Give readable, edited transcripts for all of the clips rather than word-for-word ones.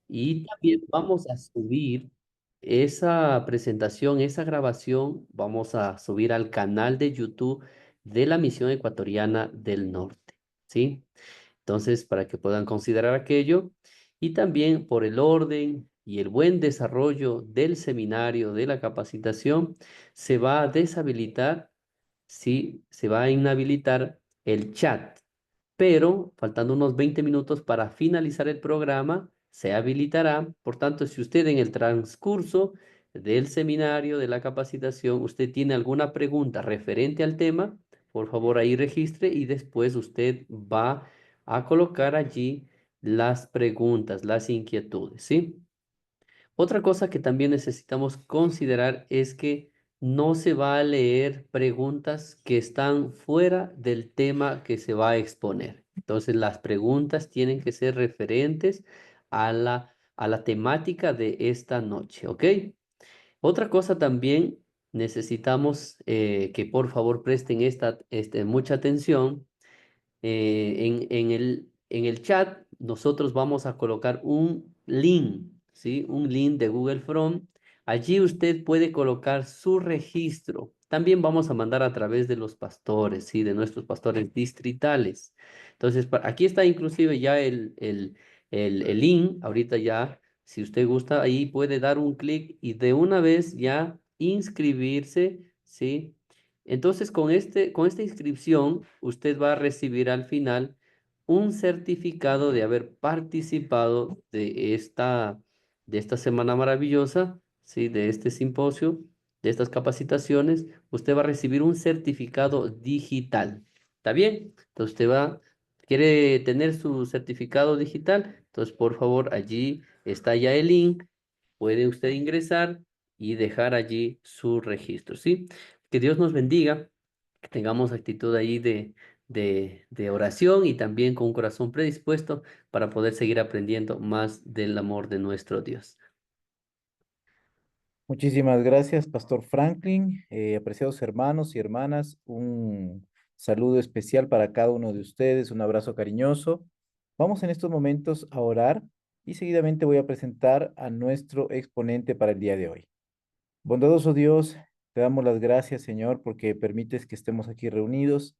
Y también vamos a subir esa presentación, esa grabación, vamos a subir al canal de YouTube de la Misión Ecuatoriana del Norte, ¿sí? Entonces, para que puedan considerar aquello y también por el orden y el buen desarrollo del seminario, de la capacitación, se va a deshabilitar, sí, se va a inhabilitar el chat, pero faltando unos 20 minutos para finalizar el programa, se habilitará. Por tanto, si usted en el transcurso del seminario, de la capacitación, usted tiene alguna pregunta referente al tema, por favor ahí registre y después usted va a colocar allí las preguntas, las inquietudes, ¿sí? Otra cosa que también necesitamos considerar es que no se va a leer preguntas que están fuera del tema que se va a exponer. Entonces, las preguntas tienen que ser referentes a la temática de esta noche, ¿ok? Otra cosa también necesitamos que por favor presten mucha atención en el chat nosotros vamos a colocar un link, ¿sí? Un link de Google Chrome. Allí usted puede colocar su registro. También vamos a mandar a través de los pastores, ¿sí? De nuestros pastores distritales. Entonces, aquí está inclusive ya el link. Ahorita ya, si usted gusta, ahí puede dar un clic y de una vez ya inscribirse, ¿sí? Entonces, con esta inscripción, usted va a recibir al final un certificado de haber participado de esta semana maravillosa, ¿sí? De este simposio, de estas capacitaciones. Usted va a recibir un certificado digital. ¿Está bien? Entonces, quiere tener su certificado digital. Entonces, por favor, allí está ya el link. Puede usted ingresar y dejar allí su registro, ¿sí? Que Dios nos bendiga, que tengamos actitud ahí de oración y también con un corazón predispuesto para poder seguir aprendiendo más del amor de nuestro Dios. Muchísimas gracias, Pastor Franklin. Apreciados hermanos y hermanas, un saludo especial para cada uno de ustedes, un abrazo cariñoso. Vamos en estos momentos a orar y seguidamente voy a presentar a nuestro exponente para el día de hoy. Bondadoso Dios, te damos las gracias, Señor, porque permites que estemos aquí reunidos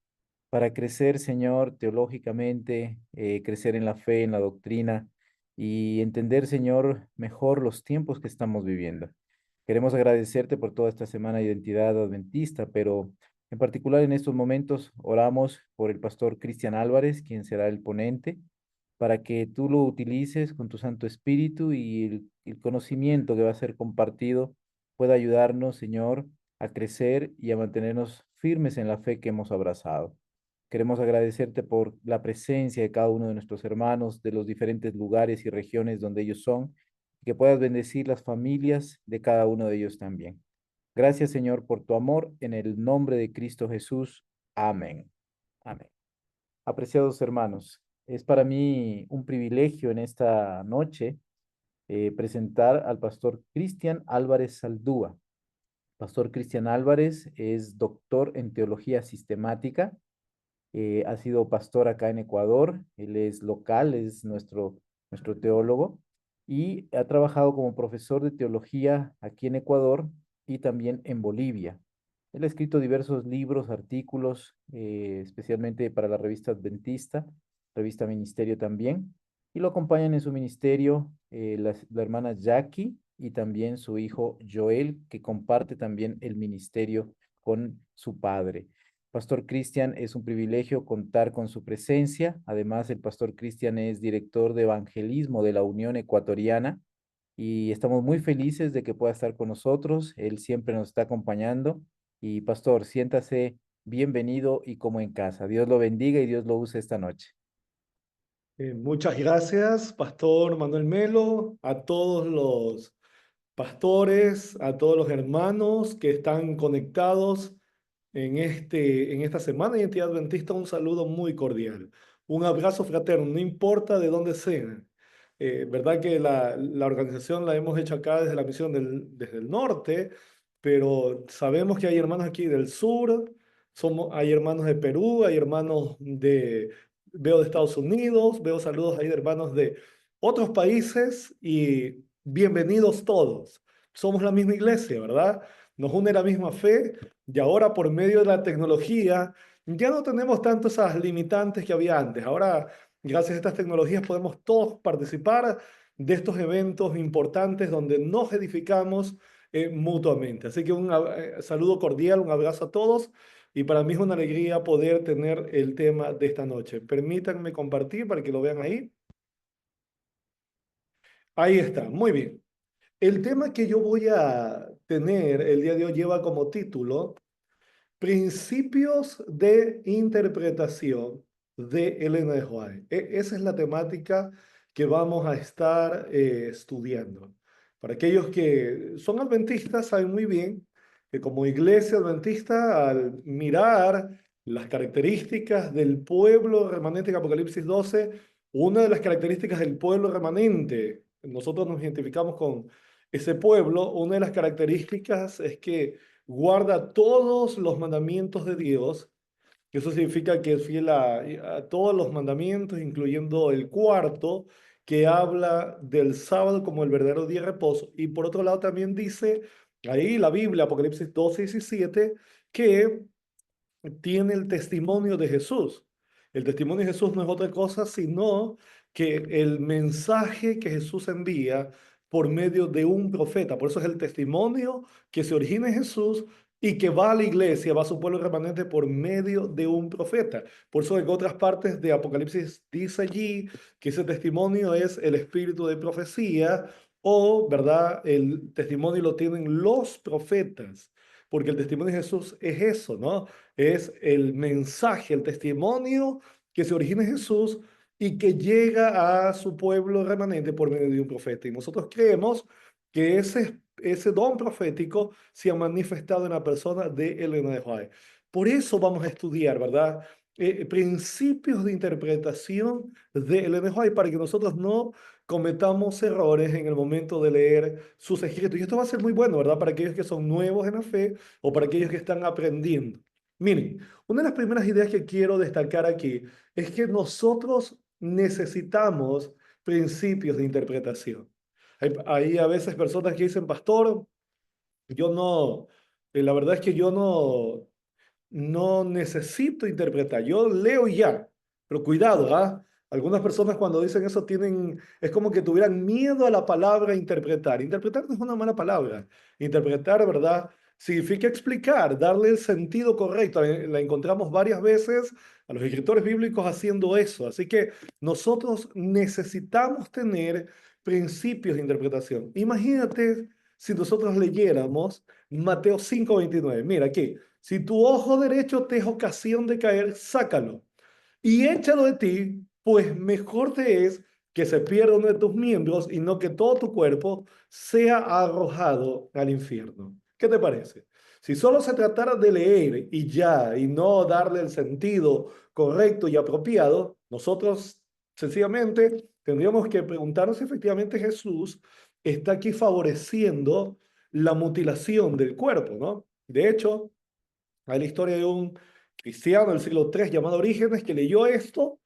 para crecer, Señor, teológicamente, crecer en la fe, en la doctrina y entender, Señor, mejor los tiempos que estamos viviendo. Queremos agradecerte por toda esta semana de identidad adventista, pero en particular en estos momentos oramos por el pastor Cristian Álvarez, quien será el ponente, para que tú lo utilices con tu Santo Espíritu y el conocimiento que va a ser compartido pueda ayudarnos, Señor, a crecer y a mantenernos firmes en la fe que hemos abrazado. Queremos agradecerte por la presencia de cada uno de nuestros hermanos, de los diferentes lugares y regiones donde ellos son, y que puedas bendecir las familias de cada uno de ellos también. Gracias, Señor, por tu amor, en el nombre de Cristo Jesús. Amén. Amén. Apreciados hermanos, es para mí un privilegio en esta noche presentar al pastor Cristian Álvarez Saldúa. Pastor Cristian Álvarez es doctor en teología sistemática, ha sido pastor acá en Ecuador, él es local, es nuestro teólogo y ha trabajado como profesor de teología aquí en Ecuador y también en Bolivia. Él ha escrito diversos libros, artículos, especialmente para la revista Adventista, revista Ministerio también, y lo acompañan en su ministerio la hermana Jackie y también su hijo Joel, que comparte también el ministerio con su padre. Pastor Cristian, es un privilegio contar con su presencia. Además, el Pastor Cristian es director de evangelismo de la Unión Ecuatoriana y estamos muy felices de que pueda estar con nosotros. Él siempre nos está acompañando. Y Pastor, siéntase bienvenido y como en casa. Dios lo bendiga y Dios lo use esta noche. Muchas gracias, Pastor Manuel Melo, a todos los pastores, a todos los hermanos que están conectados en esta semana de Identidad Adventista, un saludo muy cordial, un abrazo fraterno, no importa de dónde sean. Verdad que la organización la hemos hecho acá desde la misión desde el norte, pero sabemos que hay hermanos aquí del sur, hay hermanos de Perú, hay hermanos veo de Estados Unidos, veo saludos ahí de hermanos otros países y bienvenidos todos. Somos la misma iglesia, ¿verdad? Nos une la misma fe y ahora por medio de la tecnología ya no tenemos tanto esas limitantes que había antes. Ahora, gracias a estas tecnologías, podemos todos participar de estos eventos importantes donde nos edificamos mutuamente. Así que un saludo cordial, un abrazo a todos y para mí es una alegría poder tener el tema de esta noche. Permítanme compartir para que lo vean ahí. Ahí está, muy bien. El tema que yo voy a tener el día de hoy lleva como título Principios de interpretación de Elena de White. Esa es la temática que vamos a estar estudiando. Para aquellos que son adventistas, saben muy bien que como iglesia adventista, al mirar las características del pueblo remanente en Apocalipsis 12, una de las características del pueblo remanente, nosotros nos identificamos con ese pueblo, una de las características es que guarda todos los mandamientos de Dios. Eso significa que es fiel a todos los mandamientos, incluyendo el cuarto, que habla del sábado como el verdadero día de reposo. Y por otro lado también dice ahí la Biblia, Apocalipsis 12:17, que tiene el testimonio de Jesús. El testimonio de Jesús no es otra cosa sino que el mensaje que Jesús envía por medio de un profeta. Por eso es el testimonio que se origina en Jesús y que va a la iglesia, va a su pueblo remanente por medio de un profeta. Por eso en otras partes de Apocalipsis dice allí que ese testimonio es el espíritu de profecía o, ¿verdad? El testimonio lo tienen los profetas, porque el testimonio de Jesús es eso, ¿no? Es el mensaje, el testimonio que se origina en Jesús y que llega a su pueblo remanente por medio de un profeta. Y nosotros creemos que ese don profético se ha manifestado en la persona de Elena de White. Por eso vamos a estudiar, ¿verdad? Principios de interpretación de Elena de White para que nosotros no cometamos errores en el momento de leer sus escritos. Y esto va a ser muy bueno, ¿verdad? Para aquellos que son nuevos en la fe o para aquellos que están aprendiendo. Miren, una de las primeras ideas que quiero destacar aquí es que nosotros necesitamos principios de interpretación. Hay a veces personas que dicen, pastor, yo no, la verdad es que yo no necesito interpretar, yo leo y ya, pero cuidado, ¿ah? Algunas personas cuando dicen eso es como que tuvieran miedo a la palabra interpretar. Interpretar no es una mala palabra. Interpretar, ¿verdad? Significa explicar, darle el sentido correcto. La encontramos varias veces a los escritores bíblicos haciendo eso. Así que nosotros necesitamos tener principios de interpretación. Imagínate si nosotros leyéramos Mateo 5:29. Mira aquí. Si tu ojo derecho te es ocasión de caer, sácalo y échalo de ti, pues mejor te es que se pierda uno de tus miembros y no que todo tu cuerpo sea arrojado al infierno. ¿Qué te parece? Si solo se tratara de leer y ya, y no darle el sentido correcto y apropiado, nosotros sencillamente tendríamos que preguntarnos si efectivamente Jesús está aquí favoreciendo la mutilación del cuerpo, ¿no? De hecho, hay la historia de un cristiano del siglo III llamado Orígenes que leyó esto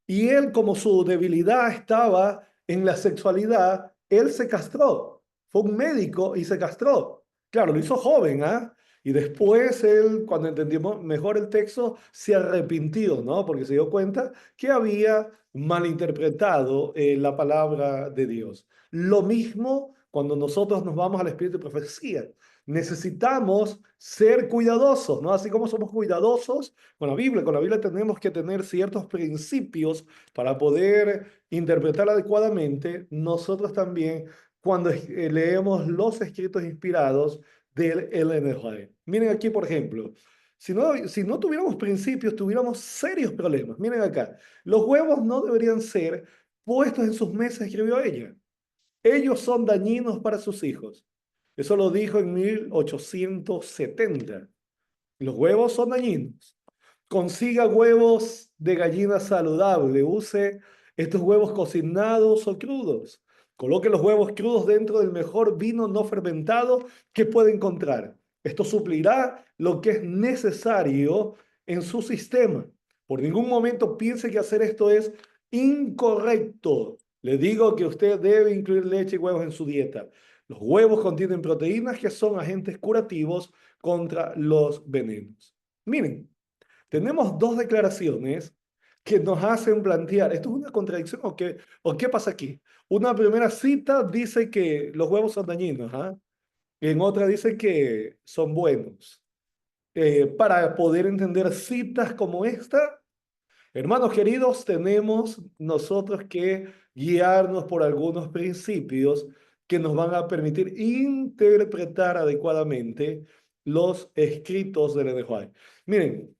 y él, como su debilidad estaba en la sexualidad, él se castró. Fue un médico y se castró. Claro, lo hizo joven, ¿ah? Y después él, cuando entendió mejor el texto, se arrepintió, ¿no? Porque se dio cuenta que había malinterpretado la palabra de Dios. Lo mismo cuando nosotros nos vamos al espíritu de profecía. Necesitamos ser cuidadosos, ¿no? Así como somos cuidadosos con la Biblia tenemos que tener ciertos principios para poder interpretar adecuadamente. Nosotros también, cuando leemos los escritos inspirados del Ellen White. Miren aquí, por ejemplo, si no tuviéramos principios, tuviéramos serios problemas. Miren acá, los huevos no deberían ser puestos en sus mesas, escribió ella. Ellos son dañinos para sus hijos. Eso lo dijo en 1870. Los huevos son dañinos. Consiga huevos de gallina saludable. Use estos huevos cocinados o crudos. Coloque los huevos crudos dentro del mejor vino no fermentado que puede encontrar. Esto suplirá lo que es necesario en su sistema. Por ningún momento piense que hacer esto es incorrecto. Le digo que usted debe incluir leche y huevos en su dieta. Los huevos contienen proteínas que son agentes curativos contra los venenos. Miren, tenemos dos declaraciones que nos hacen plantear, ¿esto es una contradicción o qué pasa aquí? Una primera cita dice que los huevos son dañinos, ¿ah? En otra dice que son buenos. Para poder entender citas como esta, hermanos queridos, tenemos nosotros que guiarnos por algunos principios que nos van a permitir interpretar adecuadamente los escritos del Ellen White. Miren,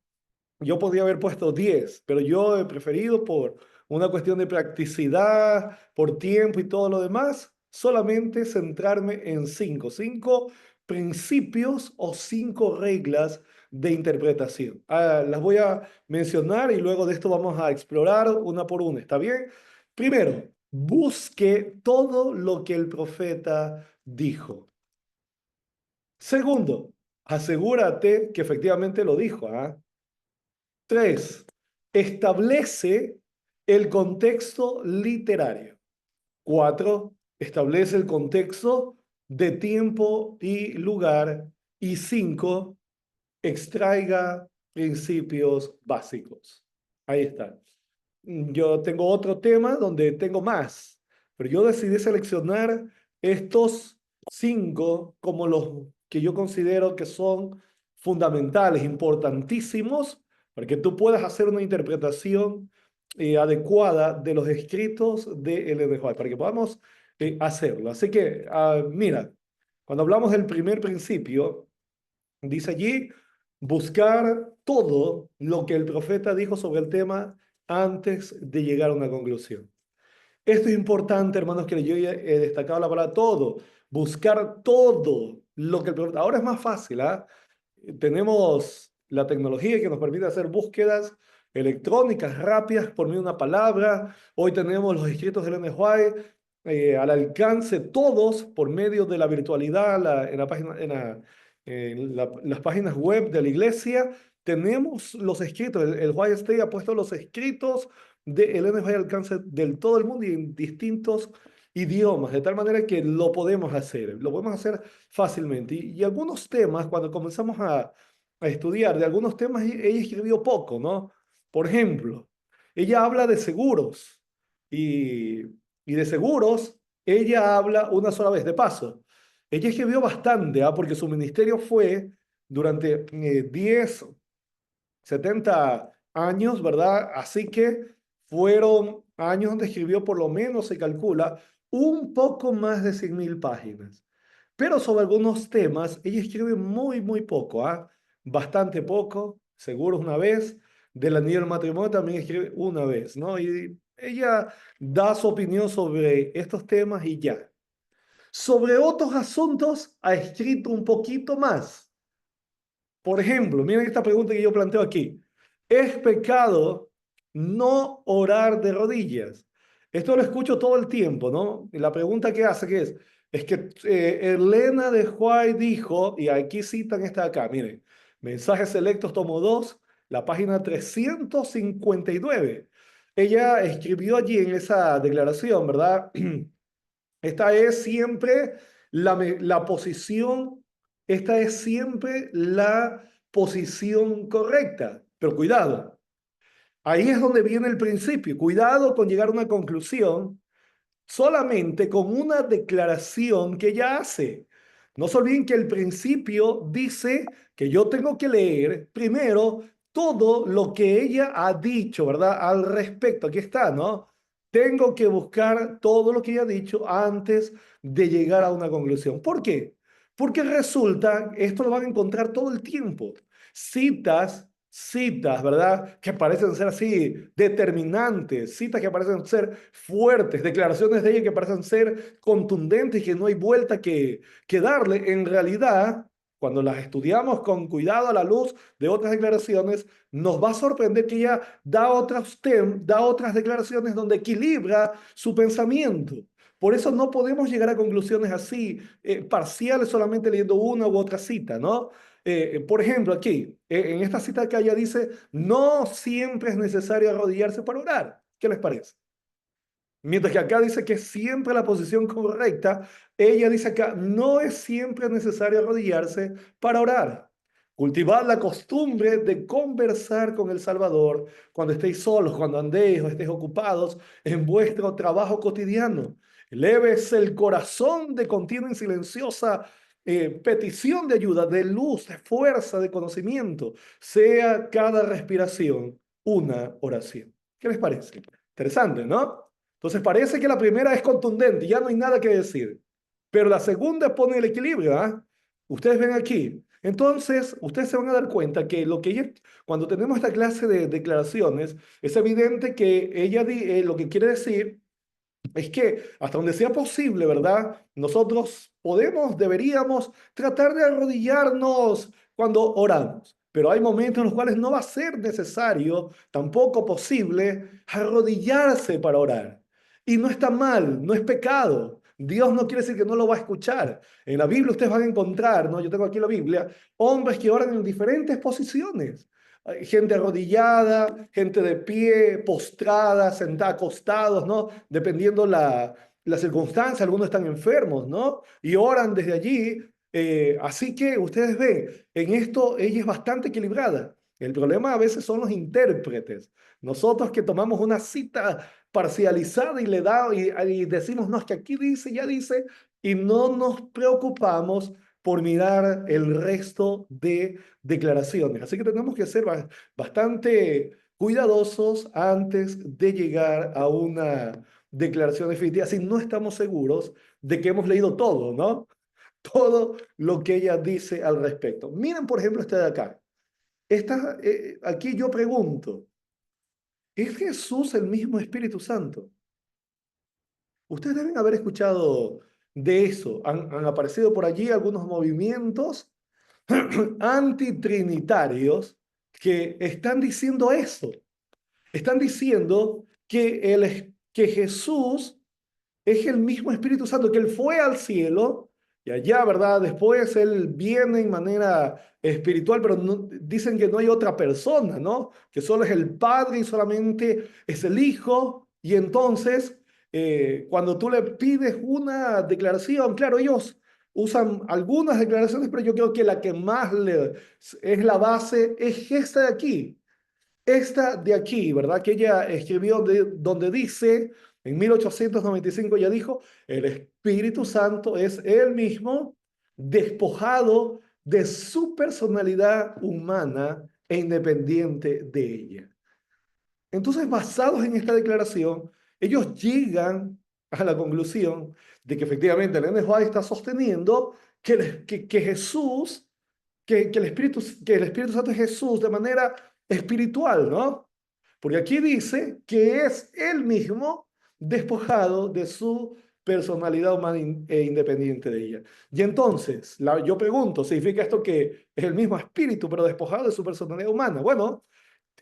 yo podría haber puesto 10, pero yo he preferido por una cuestión de practicidad, por tiempo y todo lo demás, solamente centrarme en 5. 5 principios o 5 reglas de interpretación. Las voy a mencionar y luego de esto vamos a explorar una por una. ¿Está bien? Primero, busque todo lo que el profeta dijo. Segundo, asegúrate que efectivamente lo dijo. 3. Establece el contexto literario. 4. Establece el contexto de tiempo y lugar. Y 5. Extraiga principios básicos. Ahí está. Yo tengo otro tema donde tengo más, pero yo decidí seleccionar estos 5 como los que yo considero que son fundamentales, importantísimos, para que tú puedas hacer una interpretación adecuada de los escritos de Ellen White, para que podamos hacerlo. Así que, mira, cuando hablamos del primer principio, dice allí, buscar todo lo que el profeta dijo sobre el tema antes de llegar a una conclusión. Esto es importante, hermanos, que yo he destacado la palabra todo. Buscar todo lo que el profeta... Ahora es más fácil, ¿ah? Tenemos la tecnología que nos permite hacer búsquedas electrónicas rápidas por medio de una palabra. Hoy tenemos los escritos de Ellen White al alcance todos por medio de la virtualidad en la página, las páginas web de la iglesia. Tenemos los escritos. El White State ha puesto los escritos de Ellen White al alcance del todo el mundo y en distintos idiomas, de tal manera que lo podemos hacer fácilmente. Y algunos temas, cuando comenzamos a estudiar de algunos temas, ella escribió poco, ¿no? Por ejemplo, ella habla de seguros y, y de seguros ella habla una sola vez, de paso. Ella escribió bastante, porque su ministerio fue durante 10, 70 años, ¿verdad? Así que fueron años donde escribió por lo menos, se calcula, un poco más de 100.000 páginas. Pero sobre algunos temas, ella escribe muy, muy poco, bastante poco, seguro una vez. Del anillo del matrimonio también escribe una vez, ¿no? Y ella da su opinión sobre estos temas y ya. Sobre otros asuntos ha escrito un poquito más. Por ejemplo, miren esta pregunta que yo planteo aquí. ¿Es pecado no orar de rodillas? Esto lo escucho todo el tiempo, ¿no? Y la pregunta que hace que es que Elena de White dijo, y aquí citan esta de acá, miren, Mensajes Selectos, tomo 2, la página 359. Ella escribió allí en esa declaración, ¿verdad? Esta es siempre la posición, esta es siempre la posición correcta. Pero cuidado, ahí es donde viene el principio. Cuidado con llegar a una conclusión solamente con una declaración que ella hace. No se olviden que el principio dice que yo tengo que leer primero todo lo que ella ha dicho, ¿verdad? Al respecto. Aquí está, ¿no? Tengo que buscar todo lo que ella ha dicho antes de llegar a una conclusión. ¿Por qué? Porque resulta, esto lo van a encontrar todo el tiempo, citas, ¿verdad? Que parecen ser así determinantes, citas que parecen ser fuertes, declaraciones de ella que parecen ser contundentes y que no hay vuelta que darle. En realidad, cuando las estudiamos con cuidado a la luz de otras declaraciones, nos va a sorprender que ella da otras declaraciones donde equilibra su pensamiento. Por eso no podemos llegar a conclusiones así, parciales, solamente leyendo una u otra cita, ¿no? Por ejemplo, aquí, en esta cita que ella dice, no siempre es necesario arrodillarse para orar. ¿Qué les parece? Mientras que acá dice que es siempre la posición correcta, ella dice acá, no es siempre necesario arrodillarse para orar. Cultivad la costumbre de conversar con el Salvador cuando estéis solos, cuando andéis o estéis ocupados en vuestro trabajo cotidiano. Leves el corazón de continua y silenciosa petición de ayuda, de luz, de fuerza, de conocimiento. Sea cada respiración una oración. ¿Qué les parece? Interesante, ¿no? Entonces parece que la primera es contundente, ya no hay nada que decir. Pero la segunda pone el equilibrio, ¿ah? Ustedes ven aquí. Entonces, ustedes se van a dar cuenta que cuando tenemos esta clase de declaraciones, es evidente que ella lo que quiere decir es que hasta donde sea posible, ¿verdad? Nosotros deberíamos tratar de arrodillarnos cuando oramos. Pero hay momentos en los cuales no va a ser necesario, tampoco posible, arrodillarse para orar. Y no está mal, no es pecado. Dios no quiere decir que no lo va a escuchar. En la Biblia ustedes van a encontrar, ¿no? Yo tengo aquí la Biblia, hombres que oran en diferentes posiciones. Hay gente arrodillada, gente de pie, postrada, sentada, acostados, ¿no? Dependiendo la circunstancia, algunos están enfermos, ¿no? Y oran desde allí. Así que ustedes ven, en esto ella es bastante equilibrada. El problema a veces son los intérpretes. Nosotros que tomamos una cita parcializada y decimos, no, es que aquí dice, ya dice, y no nos preocupamos por mirar el resto de declaraciones. Así que tenemos que ser bastante cuidadosos antes de llegar a una declaración definitiva, si no estamos seguros de que hemos leído todo, ¿no? Todo lo que ella dice al respecto. Miren, por ejemplo, este de acá. Aquí yo pregunto, ¿es Jesús el mismo Espíritu Santo? Ustedes deben haber escuchado de eso. Han aparecido por allí algunos movimientos antitrinitarios que están diciendo eso. Están diciendo que Jesús es el mismo Espíritu Santo, que Él fue al cielo y allá, ¿verdad? Después Él viene en manera espiritual, pero dicen que no hay otra persona, ¿no? Que solo es el Padre y solamente es el Hijo. Y entonces, cuando tú le pides una declaración, claro, ellos usan algunas declaraciones, pero yo creo que la que más es la base es esta de aquí. Esta de aquí, ¿verdad? Que ella escribió donde dice, en 1895 ella dijo, el Espíritu Santo es él mismo despojado de su personalidad humana e independiente de ella. Entonces, basados en esta declaración, ellos llegan a la conclusión de que efectivamente el NJ está sosteniendo que Jesús que el Espíritu Santo es Jesús de manera espiritual, ¿no? Porque aquí dice que es él mismo despojado de su personalidad humana e independiente de ella. Y entonces, yo pregunto, ¿significa esto que es el mismo espíritu, pero despojado de su personalidad humana? Bueno,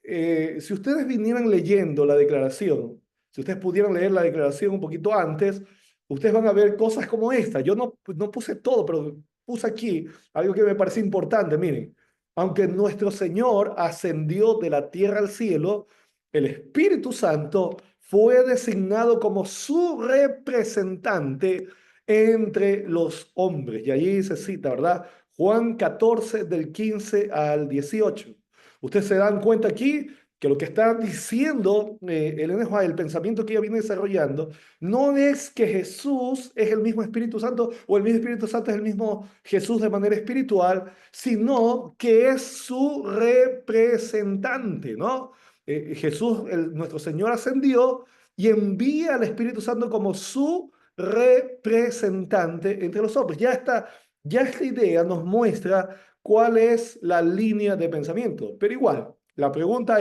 si ustedes vinieran leyendo la declaración, si ustedes pudieran leer la declaración un poquito antes, ustedes van a ver cosas como esta. Yo no puse todo, pero puse aquí algo que me parece importante. Miren, aunque nuestro Señor ascendió de la tierra al cielo, el Espíritu Santo fue designado como su representante entre los hombres. Y allí se cita, ¿verdad? Juan 14, del 15 al 18. Ustedes se dan cuenta aquí que lo que está diciendo Elena White, el pensamiento que ella viene desarrollando, no es que Jesús es el mismo Espíritu Santo o el mismo Espíritu Santo es el mismo Jesús de manera espiritual, sino que es su representante, ¿no? Jesús, nuestro Señor, ascendió y envía al Espíritu Santo como su representante entre los hombres. Ya esta idea nos muestra cuál es la línea de pensamiento. Pero igual, la pregunta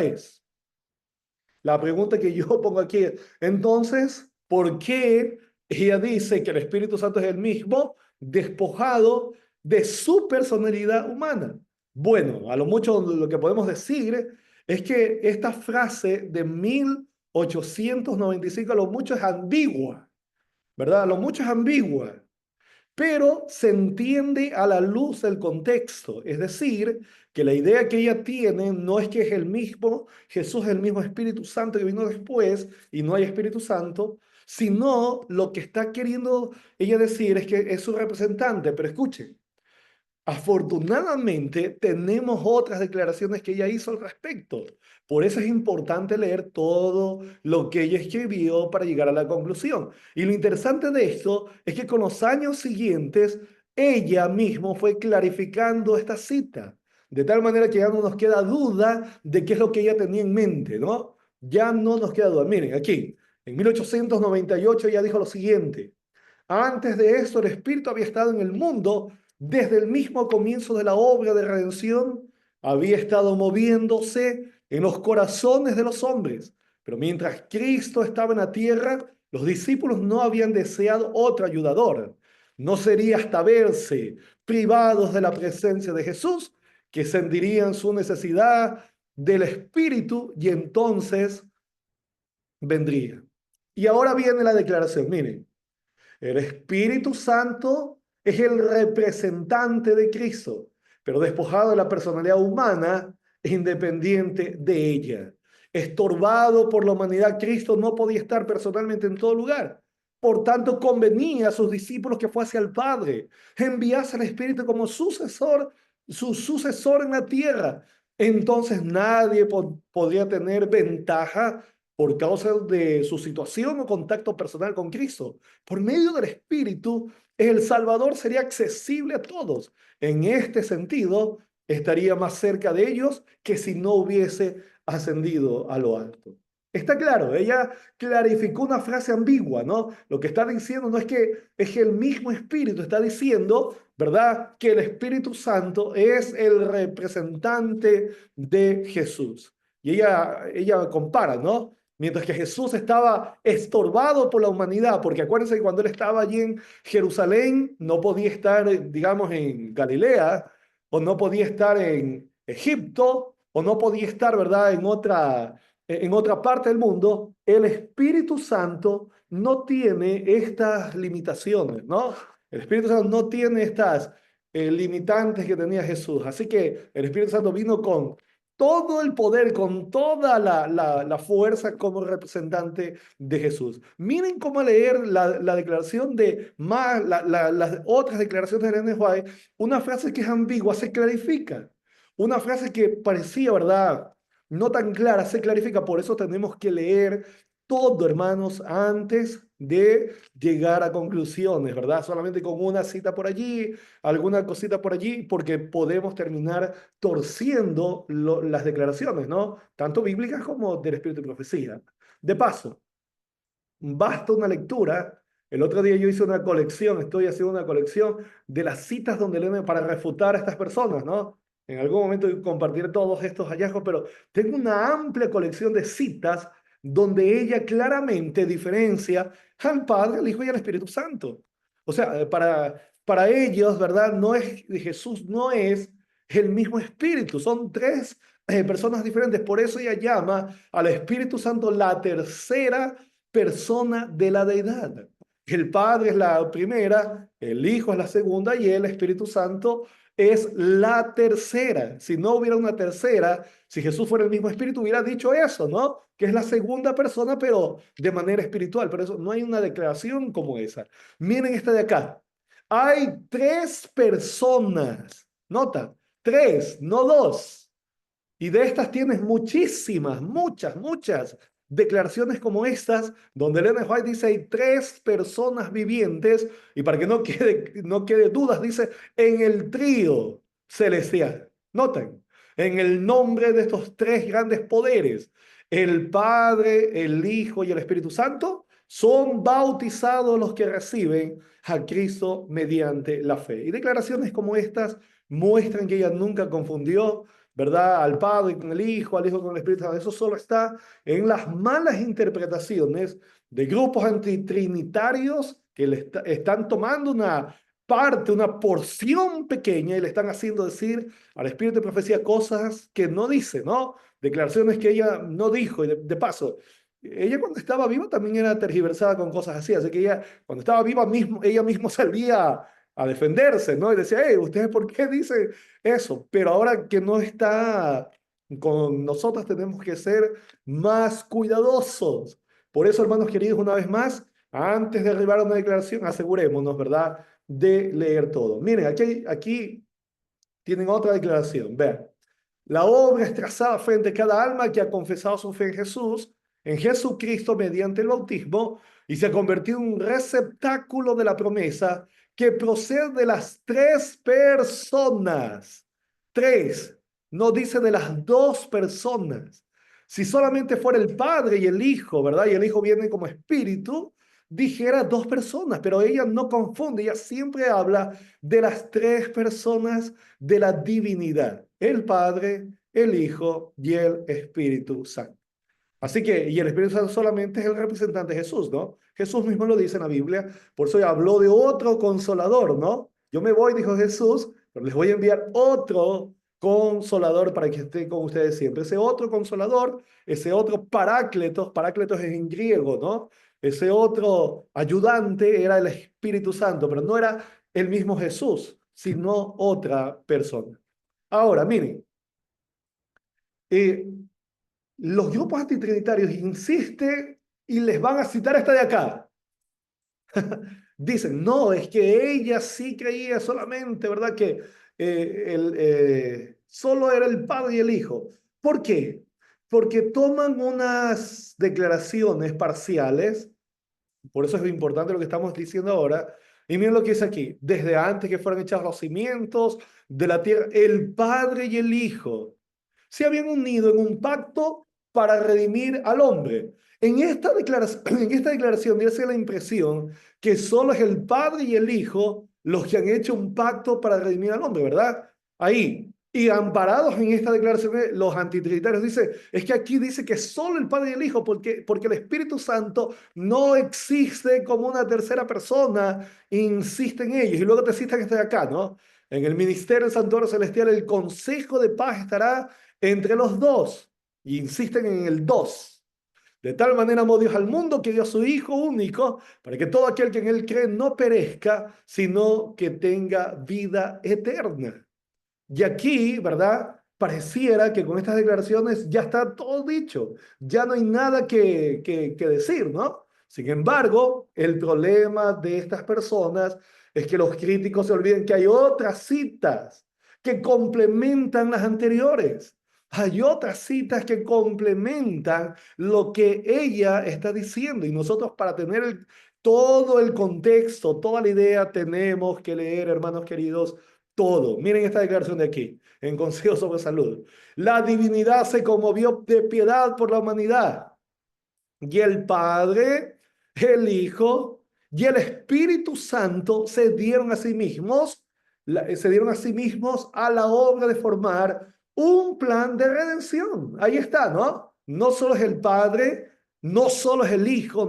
que yo pongo aquí es, entonces, ¿por qué ella dice que el Espíritu Santo es el mismo, despojado de su personalidad humana? Bueno, a lo mucho lo que podemos decir es que esta frase de 1895 a lo mucho es ambigua, ¿verdad? A lo mucho es ambigua, pero se entiende a la luz del contexto. Es decir, que la idea que ella tiene no es que es el mismo, Jesús es el mismo Espíritu Santo que vino después y no hay Espíritu Santo, sino lo que está queriendo ella decir es que es su representante. Pero escuchen, afortunadamente tenemos otras declaraciones que ella hizo al respecto. Por eso es importante leer todo lo que ella escribió para llegar a la conclusión. Y lo interesante de esto es que con los años siguientes, ella misma fue clarificando esta cita, de tal manera que ya no nos queda duda de qué es lo que ella tenía en mente, ¿no? Ya no nos queda duda. Miren, aquí, en 1898 ella dijo lo siguiente: antes de esto, el Espíritu había estado en el mundo desde el mismo comienzo de la obra de redención, había estado moviéndose en los corazones de los hombres. Pero mientras Cristo estaba en la tierra, los discípulos no habían deseado otro ayudador. No sería hasta verse privados de la presencia de Jesús que sentirían su necesidad del Espíritu y entonces vendría. Y ahora viene la declaración, miren. El Espíritu Santo es el representante de Cristo, pero despojado de la personalidad humana, es independiente de ella. Estorbado por la humanidad, Cristo no podía estar personalmente en todo lugar. Por tanto, convenía a sus discípulos que fuese al Padre, enviase al Espíritu como sucesor, su sucesor en la tierra. Entonces nadie podría tener ventaja por causa de su situación o contacto personal con Cristo. Por medio del Espíritu, el Salvador sería accesible a todos. En este sentido, estaría más cerca de ellos que si no hubiese ascendido a lo alto. Está claro, ella clarificó una frase ambigua, ¿no? Lo que está diciendo no es que el mismo Espíritu está diciendo, ¿verdad? Que el Espíritu Santo es el representante de Jesús. Y ella compara, ¿no? Mientras que Jesús estaba estorbado por la humanidad, porque acuérdense que cuando él estaba allí en Jerusalén, no podía estar, digamos, en Galilea, o no podía estar en Egipto, o no podía estar, ¿verdad?, en otra parte del mundo. El Espíritu Santo no tiene estas limitaciones, ¿no? El Espíritu Santo no tiene estas limitantes que tenía Jesús. Así que el Espíritu Santo vino con todo el poder, con toda la fuerza como representante de Jesús. Miren cómo leer la declaración de más, las otras declaraciones de Ellen White. Una frase que es ambigua se clarifica. Una frase que parecía, ¿verdad?, no tan clara se clarifica. Por eso tenemos que leer todo, hermanos, antes de llegar a conclusiones, ¿verdad? Solamente con una cita por allí, alguna cosita por allí, porque podemos terminar torciendo las declaraciones, ¿no? Tanto bíblicas como del Espíritu de Profecía. De paso, basta una lectura. El otro día yo hice una colección, estoy haciendo una colección de las citas donde leen para refutar a estas personas, ¿no? En algún momento compartiré todos estos hallazgos, pero tengo una amplia colección de citas donde ella claramente diferencia al Padre, al Hijo y al Espíritu Santo. O sea, para ellos, ¿verdad? No es, Jesús no es el mismo Espíritu, son tres personas diferentes. Por eso ella llama al Espíritu Santo la tercera persona de la deidad. El Padre es la primera, el Hijo es la segunda y el Espíritu Santo es la tercera. Si no hubiera una tercera, si Jesús fuera el mismo Espíritu, hubiera dicho eso, ¿no? Que es la segunda persona, pero de manera espiritual. Pero eso no hay una declaración como esa. Miren esta de acá. Hay tres personas. Nota, tres, no dos. Y de estas tienes muchísimas, muchas declaraciones como estas, donde Ellen White dice hay tres personas vivientes, y para que no quede dudas, dice en el trío celestial. Noten, en el nombre de estos tres grandes poderes, el Padre, el Hijo y el Espíritu Santo, son bautizados los que reciben a Cristo mediante la fe. Y declaraciones como estas muestran que ella nunca confundió, ¿verdad?, al Padre con el Hijo, al Hijo con el Espíritu Santo. Eso solo está en las malas interpretaciones de grupos antitrinitarios que están tomando una parte, una porción pequeña y le están haciendo decir al Espíritu de Profecía cosas que no dice, ¿no? Declaraciones que ella no dijo. Y de paso, ella cuando estaba viva también era tergiversada con cosas así. Que ella, cuando estaba viva, ella misma salía a defenderse, ¿no? Y decía, hey, ¿ustedes por qué dicen eso? Pero ahora que no está con nosotros, tenemos que ser más cuidadosos. Por eso, hermanos queridos, una vez más, Antes de arribar a una declaración, asegurémonos, ¿verdad?, de leer todo. Miren, aquí tienen otra declaración. Vean. La obra es trazada frente a cada alma que ha confesado su fe en Jesucristo mediante el bautismo, y se ha convertido en un receptáculo de la promesa que procede de las tres personas. Tres, no dice de las dos personas. Si solamente fuera el Padre y el Hijo, ¿verdad? Y el Hijo viene como espíritu, dijera dos personas, pero ella no confunde, ella siempre habla de las tres personas de la divinidad, el Padre, el Hijo y el Espíritu Santo. Así que, y el Espíritu Santo solamente es el representante de Jesús, ¿no? Jesús mismo lo dice en la Biblia, por eso habló de otro consolador, ¿no? Yo me voy, dijo Jesús, pero les voy a enviar otro consolador para que esté con ustedes siempre. Ese otro consolador, ese otro parácletos es en griego, ¿no? Ese otro ayudante era el Espíritu Santo, pero no era el mismo Jesús, sino otra persona. Ahora, miren, eh, los grupos antitrinitarios insisten y les van a citar esta de acá. Dicen, no, es que ella sí creía solamente, ¿verdad? Que solo era el Padre y el Hijo. ¿Por qué? Porque toman unas declaraciones parciales, por eso es importante lo que estamos diciendo ahora, y miren lo que dice aquí, desde antes que fueran echados los cimientos de la tierra, el Padre y el Hijo se habían unido en un pacto para redimir al hombre. En esta declaración dice la impresión que solo es el Padre y el Hijo los que han hecho un pacto para redimir al hombre, ¿verdad? Ahí. Y amparados en esta declaración, los antitrinitarios dicen, es que aquí dice que solo el Padre y el Hijo, porque el Espíritu Santo no existe como una tercera persona, insisten ellos. Y luego te citan este de acá, ¿no? En el ministerio del santuario celestial, el consejo de paz estará entre los dos, y insisten en el dos. De tal manera amó Dios al mundo que dio a su Hijo único, para que todo aquel que en él cree no perezca, sino que tenga vida eterna. Y aquí, ¿verdad? Pareciera que con estas declaraciones ya está todo dicho, ya no hay nada que decir, ¿no? Sin embargo, el problema de estas personas es que los críticos se olviden que hay otras citas que complementan las anteriores. Hay otras citas que complementan lo que ella está diciendo, y nosotros para tener todo el contexto, toda la idea, tenemos que leer, hermanos queridos, todo. Miren esta declaración de aquí, en Consejo sobre Salud. La divinidad se conmovió de piedad por la humanidad, y el Padre, el Hijo y el Espíritu Santo se dieron a sí mismos, a la obra de formar un plan de redención. Ahí está, ¿no? No solo es el Padre, no solo es el Hijo,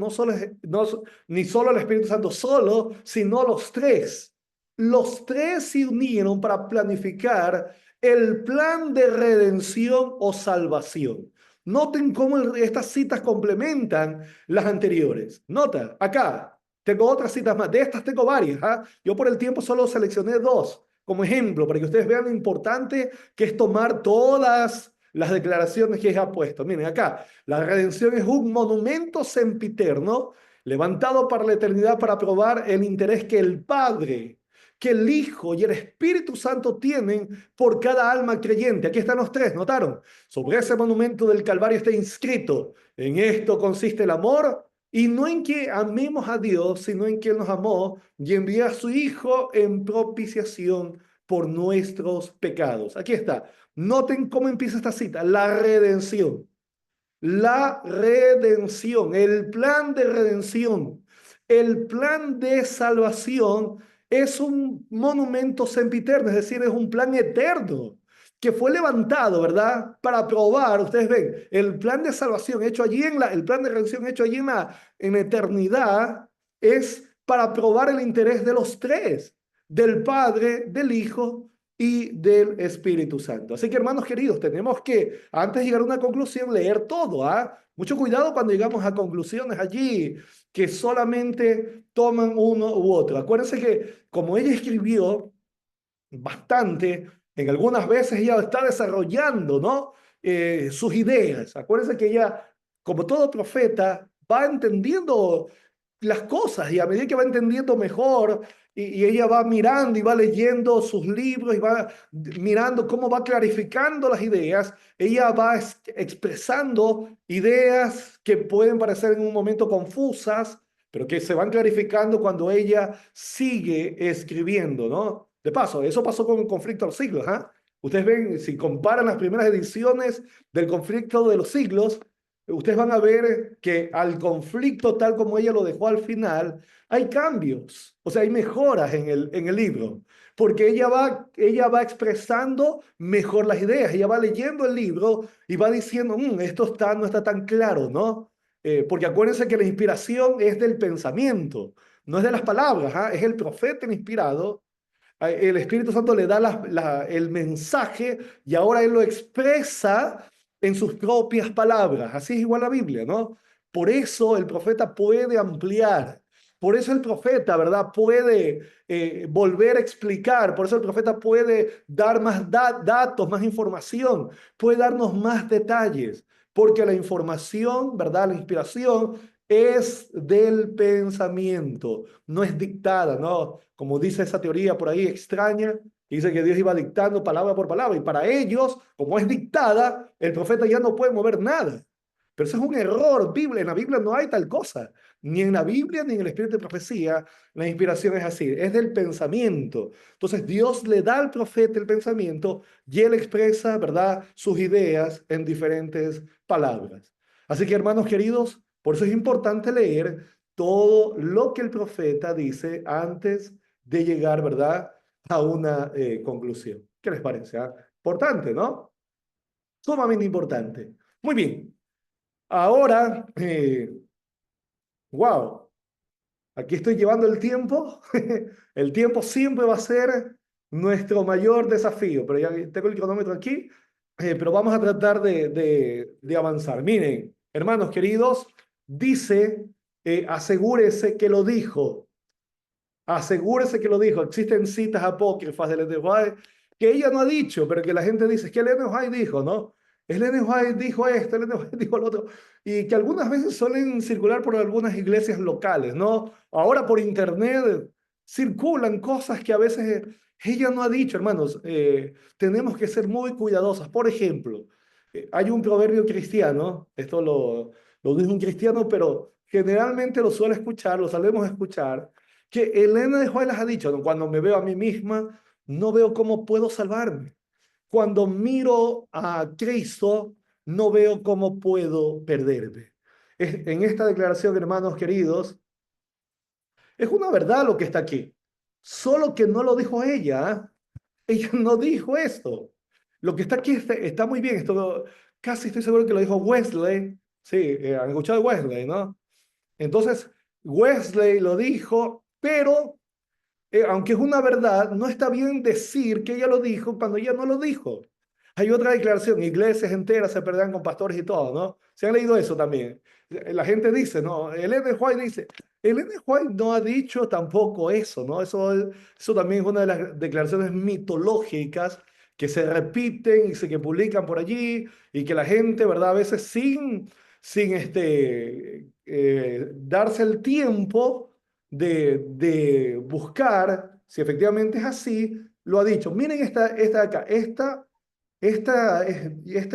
ni solo el Espíritu Santo solo, sino los tres. Los tres se unieron para planificar el plan de redención o salvación. Noten cómo estas citas complementan las anteriores. Nota, acá tengo otras citas más. De estas tengo varias. Yo por el tiempo solo seleccioné dos como ejemplo para que ustedes vean lo importante que es tomar todas las declaraciones que ella ha puesto. Miren acá, la redención es un monumento sempiterno levantado para la eternidad para probar el interés que el Padre, que el Hijo y el Espíritu Santo tienen por cada alma creyente. Aquí están los tres, ¿notaron? Sobre ese monumento del Calvario está inscrito: en esto consiste el amor, y no en que amemos a Dios, sino en que Él nos amó y envió a su Hijo en propiciación por nuestros pecados. Aquí está. Noten cómo empieza esta cita. La redención. La redención. El plan de redención. El plan de salvación es un monumento sempiterno, es decir, es un plan eterno que fue levantado, ¿verdad? Para probar, ustedes ven, el plan de salvación hecho allí el plan de redención hecho allí en la eternidad es para probar el interés de los tres, del Padre, del Hijo y del Espíritu Santo. Así que, hermanos queridos, tenemos que, antes de llegar a una conclusión, leer todo, ¿ah? Mucho cuidado cuando llegamos a conclusiones allí que solamente toman uno u otro. Acuérdense que como ella escribió bastante, en algunas veces ella está desarrollando, ¿no? Sus ideas. Acuérdense que ella, como todo profeta, va entendiendo las cosas y a medida que va entendiendo mejor y ella va mirando y va leyendo sus libros y va mirando cómo va clarificando las ideas, ella va expresando ideas que pueden parecer en un momento confusas, pero que se van clarificando cuando ella sigue escribiendo, ¿no? De paso, eso pasó con el conflicto de los siglos, ¿ah? Ustedes ven, si comparan las primeras ediciones del conflicto de los siglos, ustedes van a ver que al conflicto tal como ella lo dejó al final, hay cambios, o sea, hay mejoras en el libro, porque ella va expresando mejor las ideas, ella va leyendo el libro y va diciendo, esto no está tan claro, ¿no? Porque acuérdense que la inspiración es del pensamiento, no es de las palabras, ¿ah? Es el profeta el inspirado. El Espíritu Santo le da el mensaje y ahora él lo expresa en sus propias palabras. Así es igual la Biblia, ¿no? Por eso el profeta puede ampliar. Por eso el profeta, ¿verdad? Puede volver a explicar. Por eso el profeta puede dar más datos, más información. Puede darnos más detalles. Porque la información, ¿verdad? La inspiración es del pensamiento, no es dictada, ¿no? Como dice esa teoría por ahí extraña, que dice que Dios iba dictando palabra por palabra, y para ellos, como es dictada, el profeta ya no puede mover nada. Pero eso es un error. En la Biblia no hay tal cosa. Ni en la Biblia ni en el Espíritu de Profecía la inspiración es así, es del pensamiento. Entonces Dios le da al profeta el pensamiento y él expresa, ¿verdad?, sus ideas en diferentes palabras. Así que, hermanos queridos, por eso es importante leer todo lo que el profeta dice antes de llegar, ¿verdad?, a una conclusión. ¿Qué les parece? ¿Ah? Importante, ¿no? Sumamente importante. Muy bien. Ahora, wow, aquí estoy llevando el tiempo. El tiempo siempre va a ser nuestro mayor desafío, pero ya tengo el cronómetro aquí, pero vamos a tratar de avanzar. Miren, hermanos queridos, dice, asegúrese que lo dijo. Asegúrese que lo dijo. Existen citas apócrifas de Ellen G. White que ella no ha dicho, pero que la gente dice, es que Ellen G. White dijo, ¿no? Ellen G. White dijo esto, Ellen G. White dijo lo otro, y que algunas veces suelen circular por algunas iglesias locales, ¿no? Ahora por internet circulan cosas que a veces ella no ha dicho, hermanos. Tenemos que ser muy cuidadosos. Por ejemplo, hay un proverbio cristiano, esto lo dice un cristiano, pero generalmente lo suele escuchar, lo solemos escuchar, que Elena de White les ha dicho, ¿no? Cuando me veo a mí misma, no veo cómo puedo salvarme. Cuando miro a Cristo, no veo cómo puedo perderme. En esta declaración, hermanos queridos, es una verdad lo que está aquí. Solo que no lo dijo ella. ¿Ah? Ella no dijo esto. Lo que está aquí está muy bien. Esto casi estoy seguro que lo dijo Wesley. Sí, han escuchado de Wesley, ¿no? Entonces, Wesley lo dijo, pero aunque es una verdad, no está bien decir que ella lo dijo cuando ella no lo dijo. Hay otra declaración, iglesias enteras se perderán con pastores y todo, ¿no? Se han leído eso también. La gente dice, ¿no? Ellen G. White dice, Ellen G. White no ha dicho tampoco eso, ¿no? Eso también es una de las declaraciones mitológicas que se repiten y que publican por allí y que la gente, ¿verdad? A veces sin darse el tiempo de buscar si efectivamente es así, lo ha dicho. Miren esta de acá, esta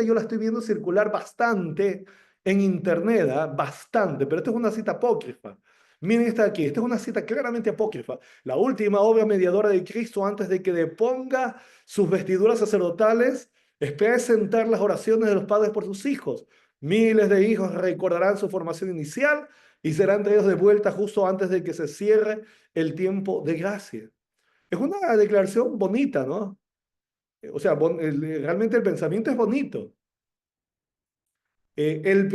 yo la estoy viendo circular bastante en internet, ¿ah? Bastante, pero esta es una cita apócrifa. Miren esta de aquí, esta es una cita claramente apócrifa. La última obra mediadora de Cristo antes de que deponga sus vestiduras sacerdotales, espera sentar las oraciones de los padres por sus hijos. Miles de hijos recordarán su formación inicial y serán traídos de vuelta justo antes de que se cierre el tiempo de gracia. Es una declaración bonita, ¿no? O sea, realmente el pensamiento es bonito. El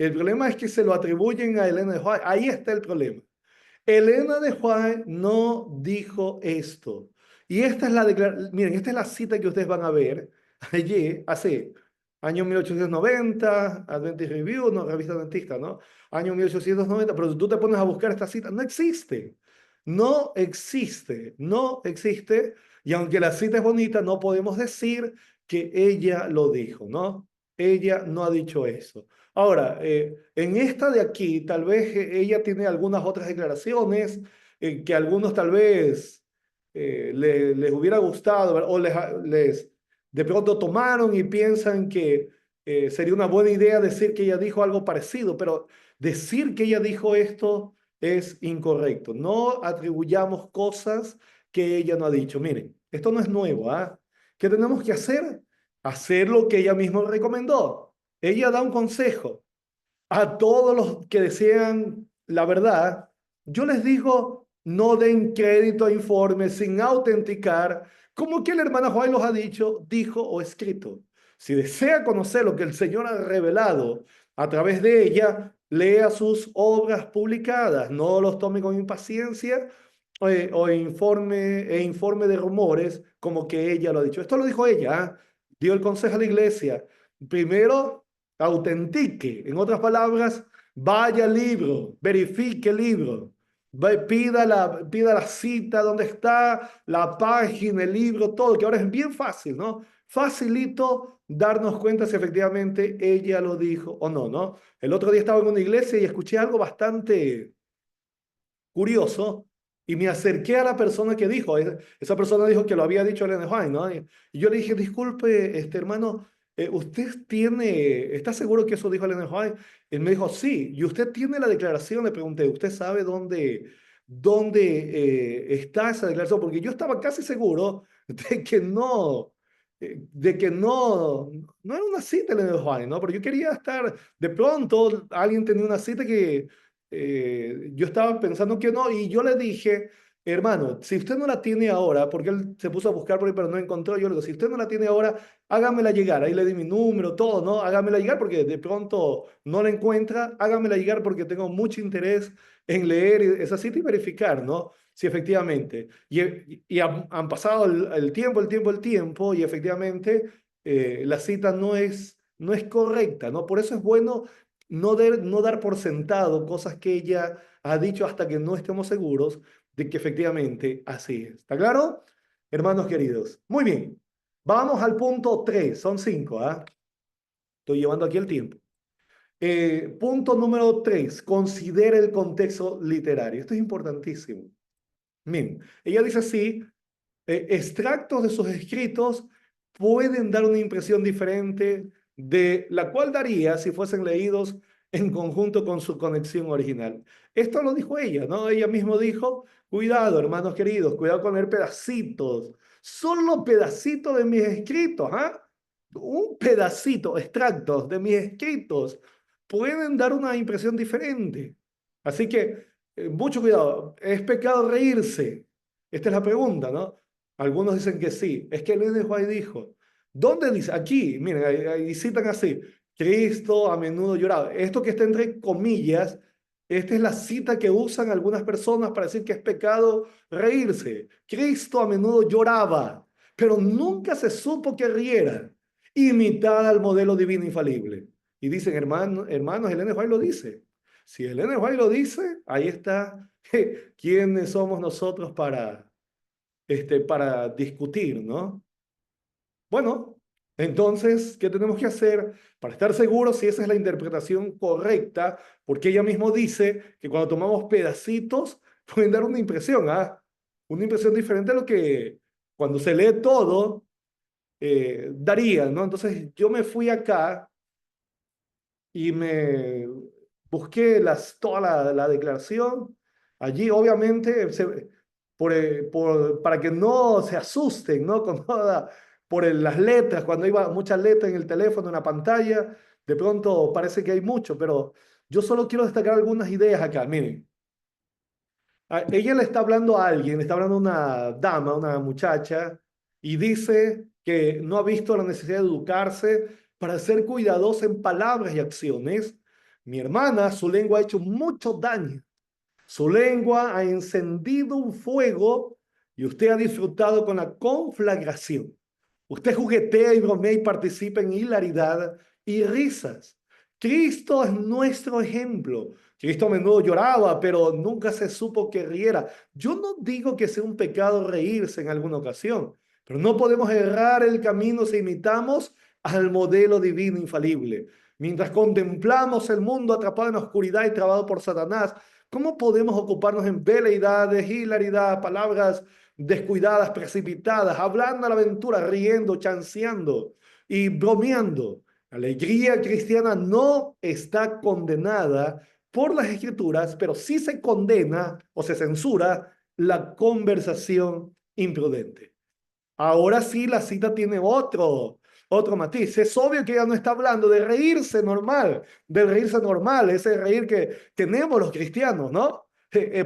el problema es que se lo atribuyen a Elena de White. Ahí está el problema. Elena de White no dijo esto. Y esta es la declaración, miren, esta es la cita que ustedes van a ver allí, hace año 1890, Adventist Review, no, revista adventista, ¿no? Año 1890, pero si tú te pones a buscar esta cita, no existe. No existe, no existe. Y aunque la cita es bonita, no podemos decir que ella lo dijo, ¿no? Ella no ha dicho eso. Ahora, en esta de aquí, tal vez ella tiene algunas otras declaraciones que a algunos tal vez les hubiera gustado, ¿verdad? O de pronto tomaron y piensan que sería una buena idea decir que ella dijo algo parecido, pero decir que ella dijo esto es incorrecto. No atribuyamos cosas que ella no ha dicho. Miren, esto no es nuevo, ¿ah? ¿Qué tenemos que hacer? Hacer lo que ella misma recomendó. Ella da un consejo a todos los que desean la verdad. Yo les digo, no den crédito a informes sin autenticar, como que el hermano Juan los ha dicho, dijo o escrito. Si desea conocer lo que el Señor ha revelado a través de ella, lea sus obras publicadas, no los tome con impaciencia e informe de rumores como que ella lo ha dicho. Esto lo dijo ella, ¿ah? Dio el consejo a la iglesia. Primero, autentique. En otras palabras, vaya al libro, verifique el libro, pida la cita, donde está la página, el libro, todo, que ahora es bien fácil, ¿no? Facilito darnos cuenta si efectivamente ella lo dijo o no, ¿no? El otro día estaba en una iglesia y escuché algo bastante curioso y me acerqué a la persona que dijo. Esa persona dijo que lo había dicho Ellen White, ¿no? Y yo le dije, disculpe, hermano, ¿usted está seguro que eso dijo Ellen White? Él me dijo, sí. ¿Y usted tiene la declaración? Le pregunté, ¿usted sabe dónde está esa declaración? Porque yo estaba casi seguro de que no era una cita Ellen White, ¿no? Pero yo quería estar, de pronto alguien tenía una cita que yo estaba pensando que no, y yo le dije, hermano, si usted no la tiene ahora, porque él se puso a buscar por ahí, pero no encontró, yo le digo, si usted no la tiene ahora, hágamela llegar, ahí le di mi número, todo, ¿no? Hágamela llegar porque de pronto no la encuentra, hágamela llegar porque tengo mucho interés en leer esa cita y verificar, ¿no? Si efectivamente. Y han pasado el tiempo, y efectivamente la cita no es correcta, ¿no? Por eso es bueno no dar por sentado cosas que ella ha dicho hasta que no estemos seguros de que efectivamente así es. ¿Está claro? Hermanos queridos. Muy bien. Vamos al punto 3. Son 5, ¿ah? Estoy llevando aquí el tiempo. Punto número 3. Considere el contexto literario. Esto es importantísimo. Miren, ella dice así, extractos de sus escritos pueden dar una impresión diferente de la cual daría si fuesen leídos en conjunto con su conexión original. Esto lo dijo ella, ¿no? Ella misma dijo, cuidado, hermanos queridos, cuidado con leer pedacitos, solo pedacitos de mis escritos, ¿ah? Un pedacito, extractos de mis escritos pueden dar una impresión diferente. Así que, mucho cuidado, ¿es pecado reírse? Esta es la pregunta, ¿no? Algunos dicen que sí. Es que Ellen White dijo, ¿dónde dice? Aquí, miren, ahí citan así, Cristo a menudo lloraba. Esto que está entre comillas, esta es la cita que usan algunas personas para decir que es pecado reírse. Cristo a menudo lloraba, pero nunca se supo que riera, imitada al modelo divino infalible. Y dicen, hermanos, Ellen White lo dice. Si Ellen White lo dice, ahí está. ¿Quiénes somos nosotros para discutir, ¿no? Bueno, entonces, ¿qué tenemos que hacer para estar seguros si esa es la interpretación correcta? Porque ella misma dice que cuando tomamos pedacitos pueden dar una impresión, ¿ah? Una impresión diferente a lo que cuando se lee todo daría, ¿no? Entonces yo me fui acá y me busqué toda la declaración. Allí, obviamente, para que no se asusten, ¿no? Las letras, cuando hay muchas letras en el teléfono, en la pantalla, de pronto parece que hay mucho, pero yo solo quiero destacar algunas ideas acá. Miren, ella le está hablando a alguien, le está hablando a una dama, una muchacha, y dice que no ha visto la necesidad de educarse para ser cuidadosa en palabras y acciones. Mi hermana, su lengua ha hecho mucho daño. Su lengua ha encendido un fuego y usted ha disfrutado con la conflagración. Usted juguetea y bromea y participa en hilaridad y risas. Cristo es nuestro ejemplo. Cristo a menudo lloraba, pero nunca se supo que riera. Yo no digo que sea un pecado reírse en alguna ocasión, pero no podemos errar el camino si imitamos al modelo divino infalible. mientras contemplamos el mundo atrapado en la oscuridad y trabado por Satanás, ¿cómo podemos ocuparnos en veleidades, hilaridad, palabras descuidadas, precipitadas, hablando a la aventura, riendo, chanceando y bromeando? La alegría cristiana no está condenada por las escrituras, pero sí se condena o se censura la conversación imprudente. Ahora sí la cita tiene otro matiz. Es obvio que ella no está hablando de reírse normal, del reírse normal, ese reír que tenemos los cristianos, ¿no?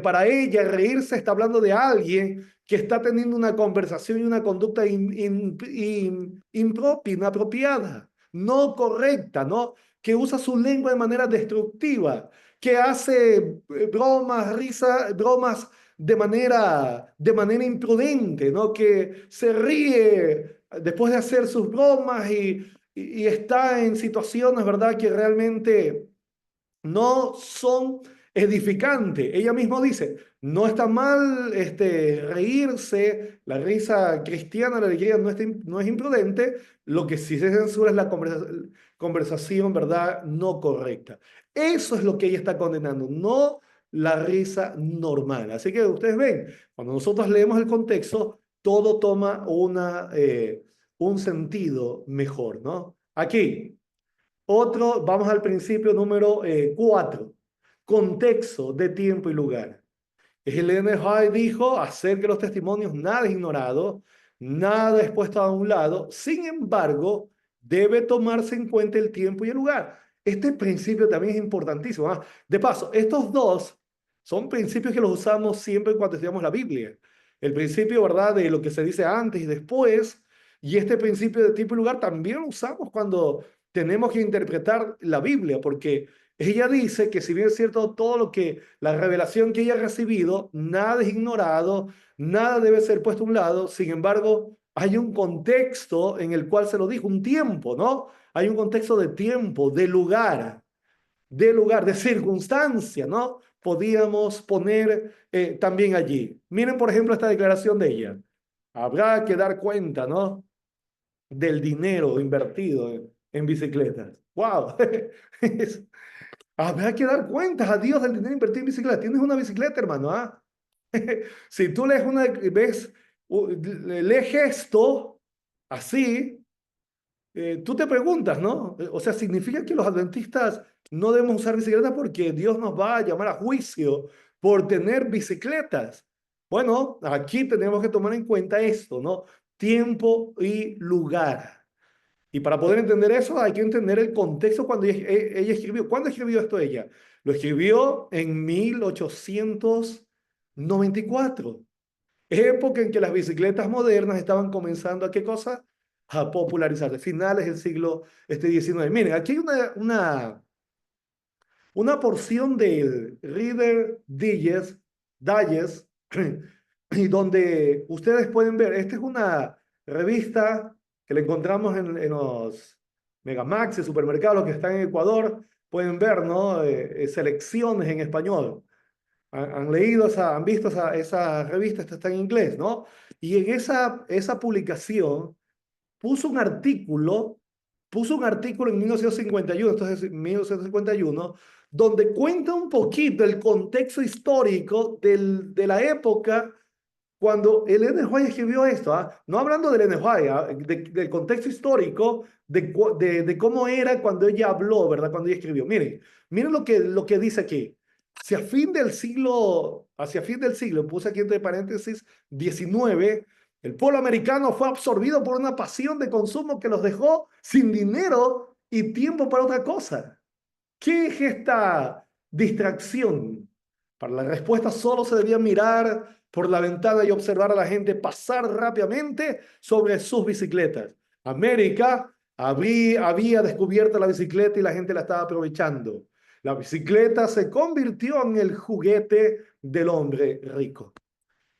Para ella, reírse está hablando de alguien que está teniendo una conversación y una conducta impropia, inapropiada, no correcta, ¿no? Que usa su lengua de manera destructiva, que hace bromas, risas, bromas de manera imprudente, ¿no? Que se ríe después de hacer sus bromas y está en situaciones, ¿verdad?, que realmente no son edificantes. Ella misma dice, no está mal reírse, la risa cristiana, la alegría no es imprudente, lo que sí se censura es la conversación, ¿verdad?, no correcta. Eso es lo que ella está condenando, no la risa normal. Así que ustedes ven, cuando nosotros leemos el contexto, todo toma un sentido mejor, ¿no? Aquí. Vamos al principio número 4, contexto de tiempo y lugar. Ellen White dijo, hacer que los testimonios nada es ignorado, nada es puesto a un lado, sin embargo, debe tomarse en cuenta el tiempo y el lugar. Este principio también es importantísimo, ¿ah? De paso, estos dos son principios que los usamos siempre cuando estudiamos la Biblia. El principio, ¿verdad?, de lo que se dice antes y después, y este principio de tiempo y lugar también lo usamos cuando tenemos que interpretar la Biblia, porque ella dice que si bien es cierto todo la revelación que ella ha recibido, nada es ignorado, nada debe ser puesto a un lado, sin embargo, hay un contexto en el cual se lo dijo, un tiempo, ¿no? Hay un contexto de tiempo, de circunstancia, ¿no? Podíamos poner también allí. Miren, por ejemplo, esta declaración de ella. Habrá que dar cuenta, ¿no?, del dinero invertido en bicicletas. ¡Wow! Habrá que dar cuentas a Dios del dinero invertido en bicicletas. Tienes una bicicleta, hermano, ¿ah? Si tú lees esto así, tú te preguntas, ¿no? O sea, ¿significa que los adventistas no debemos usar bicicletas porque Dios nos va a llamar a juicio por tener bicicletas? Bueno, aquí tenemos que tomar en cuenta esto, ¿no? Tiempo y lugar. Y para poder entender eso hay que entender el contexto cuando ella escribió. ¿Cuándo escribió esto ella? Lo escribió en 1894, época en que las bicicletas modernas estaban comenzando a ¿qué cosa? A popularizarse, finales del siglo XIX. Miren, aquí hay una porción del Reader Digest y donde ustedes pueden ver, esta es una revista que la encontramos en los Megamax, supermercados que están en Ecuador, pueden ver, ¿no? Selecciones en español. Han leído, han visto esa revista, esta está en inglés, ¿no? Y en esa publicación puso un artículo, en 1951, entonces en 1951, donde cuenta un poquito el contexto histórico de la época cuando el Ellen White escribió esto, ¿ah? No hablando del Ellen White, ¿ah? Del contexto histórico, de cómo era cuando ella habló, ¿verdad? Cuando ella escribió. Miren lo que dice aquí. Hacia fin del siglo, puse aquí entre paréntesis, 19, el pueblo americano fue absorbido por una pasión de consumo que los dejó sin dinero y tiempo para otra cosa. ¿Qué es esta distracción? Para la respuesta solo se debía mirar por la ventana y observar a la gente pasar rápidamente sobre sus bicicletas. América había descubierto la bicicleta y la gente la estaba aprovechando. La bicicleta se convirtió en el juguete del hombre rico.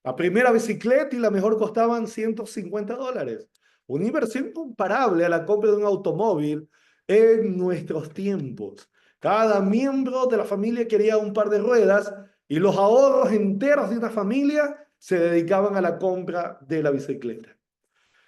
La primera bicicleta y la mejor costaban $150. Una inversión comparable a la compra de un automóvil en nuestros tiempos. Cada miembro de la familia quería un par de ruedas y los ahorros enteros de una familia se dedicaban a la compra de la bicicleta.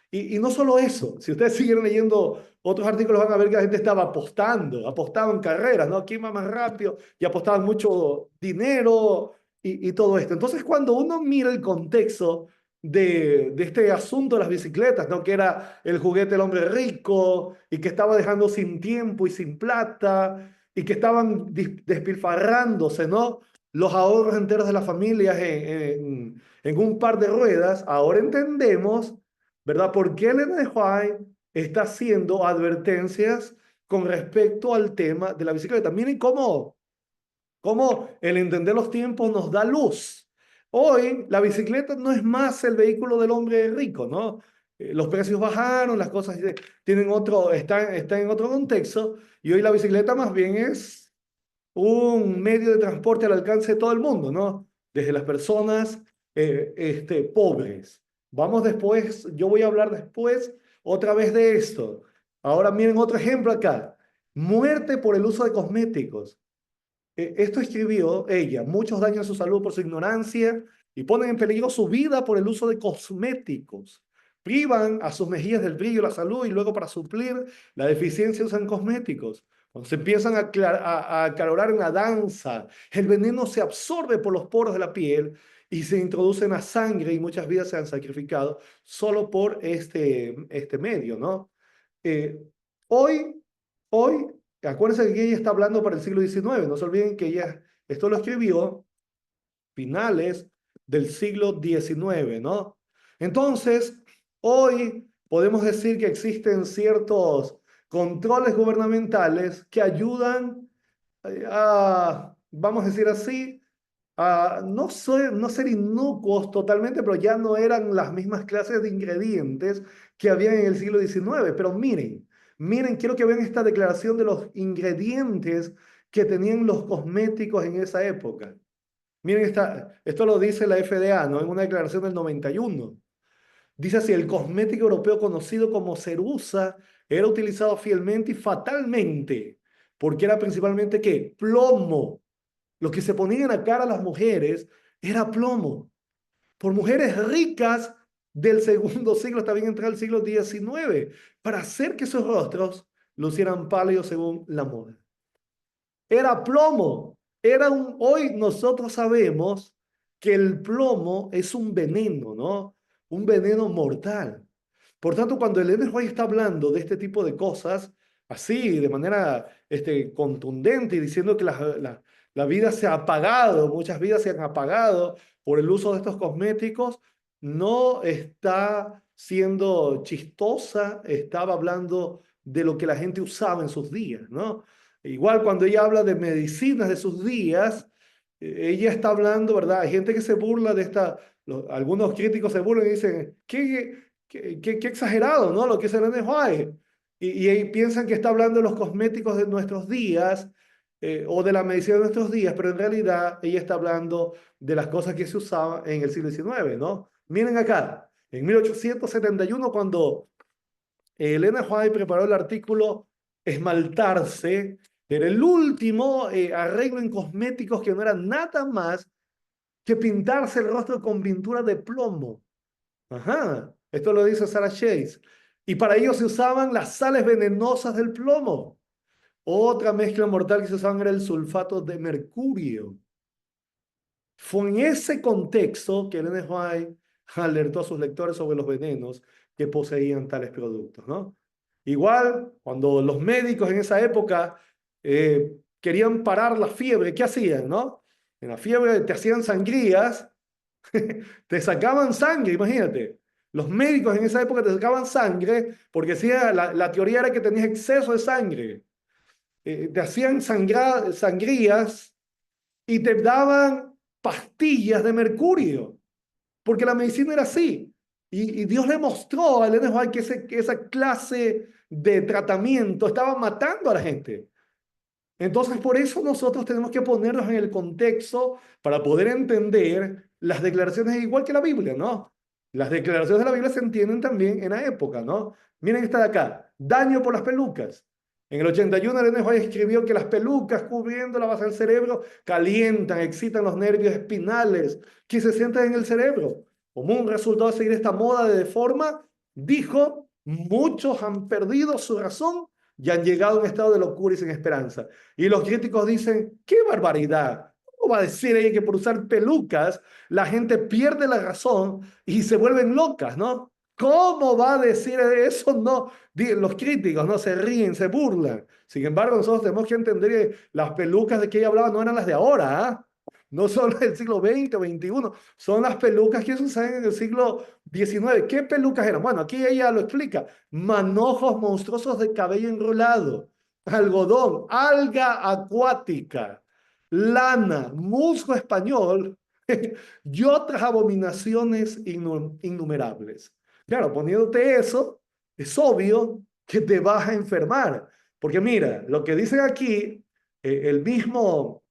Y no solo eso, si ustedes siguen leyendo otros artículos van a ver que la gente estaba apostaban carreras, ¿no? ¿Quién va más rápido? Y apostaban mucho dinero y todo esto. Entonces, cuando uno mira el contexto de este asunto de las bicicletas, ¿no? Que era el juguete del hombre rico y que estaba dejando sin tiempo y sin plata y que estaban despilfarrándose, ¿no? Los ahorros enteros de las familias en un par de ruedas, ahora entendemos, ¿verdad? ¿Por qué Elena de White está haciendo advertencias con respecto al tema de la bicicleta? Miren cómo el entender los tiempos nos da luz. Hoy la bicicleta no es más el vehículo del hombre rico, ¿no? Los precios bajaron, las cosas tienen están en otro contexto y hoy la bicicleta más bien es un medio de transporte al alcance de todo el mundo, ¿no? Desde las personas pobres. Vamos después, yo voy a hablar después otra vez de esto. Ahora miren otro ejemplo acá. Muerte por el uso de cosméticos. Esto escribió ella, muchos dañan su salud por su ignorancia y ponen en peligro su vida por el uso de cosméticos. Privan a sus mejillas del brillo y la salud y luego para suplir la deficiencia usan cosméticos. Cuando se empiezan a acalorar en la danza, el veneno se absorbe por los poros de la piel y se introduce en la sangre y muchas vidas se han sacrificado solo por este medio, ¿no? Eh, hoy, hoy acuérdense que ella está hablando para el siglo XIX, no se olviden que ella, esto lo escribió finales del siglo XIX, ¿no? Entonces, hoy podemos decir que existen ciertos controles gubernamentales que ayudan vamos a decir así, a no ser inocuos totalmente, pero ya no eran las mismas clases de ingredientes que había en el siglo XIX. Pero miren, quiero que vean esta declaración de los ingredientes que tenían los cosméticos en esa época. Miren, esto lo dice la FDA, ¿no? En una declaración del 91. Dice así, el cosmético europeo conocido como cerusa era utilizado fielmente y fatalmente, porque era principalmente, ¿qué? Plomo. Lo que se ponía en la cara a las mujeres era plomo. Por mujeres ricas del segundo siglo, hasta bien entrar el siglo XIX, para hacer que sus rostros lucieran pálidos según la moda. Era plomo. Hoy nosotros sabemos que el plomo es un veneno, ¿no? Un veneno mortal. Por tanto, cuando el Ellen White está hablando de este tipo de cosas, así, de manera contundente y diciendo que la vida se ha apagado, muchas vidas se han apagado por el uso de estos cosméticos, no está siendo chistosa, estaba hablando de lo que la gente usaba en sus días, ¿no? Igual cuando ella habla de medicinas de sus días, ella está hablando, ¿verdad? Hay gente que se burla de algunos críticos se burlan y dicen, qué exagerado, ¿no? Lo que es el White. Y piensan que está hablando de los cosméticos de nuestros días o de la medicina de nuestros días, pero en realidad ella está hablando de las cosas que se usaban en el siglo XIX, ¿no? Miren acá, en 1871, cuando Elena White preparó el artículo Esmaltarse, era el último arreglo en cosméticos que no era nada más que pintarse el rostro con pintura de plomo. Ajá, esto lo dice Sarah Chase. Y para ello se usaban las sales venenosas del plomo. Otra mezcla mortal que se usaban era el sulfato de mercurio. Fue en ese contexto que Ellen White alertó a sus lectores sobre los venenos que poseían tales productos, ¿no? Igual, cuando los médicos en esa época querían parar la fiebre, ¿qué hacían, no? En la fiebre te hacían sangrías, te sacaban sangre, imagínate. Los médicos en esa época te sacaban sangre porque la teoría era que tenías exceso de sangre. Te hacían sangrías y te daban pastillas de mercurio, porque la medicina era así. Y Dios le mostró a Ellen White que esa clase de tratamiento estaba matando a la gente. Entonces, por eso nosotros tenemos que ponernos en el contexto para poder entender las declaraciones igual que la Biblia, ¿no? Las declaraciones de la Biblia se entienden también en la época, ¿no? Miren esta de acá, daño por las pelucas. En el 81, Ellen White escribió que las pelucas cubriendo la base del cerebro calientan, excitan los nervios espinales que se sientan en el cerebro. Como un resultado de seguir esta moda de forma, Dijo, muchos han perdido su razón y han llegado a un estado de locura y sin esperanza. Y los críticos dicen, ¡qué barbaridad! ¿Cómo va a decir ella que por usar pelucas la gente pierde la razón y se vuelven locas, ¿no? ¿Cómo va a decir eso? No, los críticos no se ríen, se burlan. Sin embargo, nosotros tenemos que entender que las pelucas de que ella hablaba no eran las de ahora, ¿ah? No son las del siglo XX o XXI, son las pelucas que se usaban en el siglo XIX. ¿Qué pelucas eran? Bueno, aquí ella lo explica. Manojos monstruosos de cabello enrolado, algodón, alga acuática, lana, musgo español y otras abominaciones innumerables. Claro, poniéndote eso, es obvio que te vas a enfermar. Porque mira, lo que dicen aquí, el mismo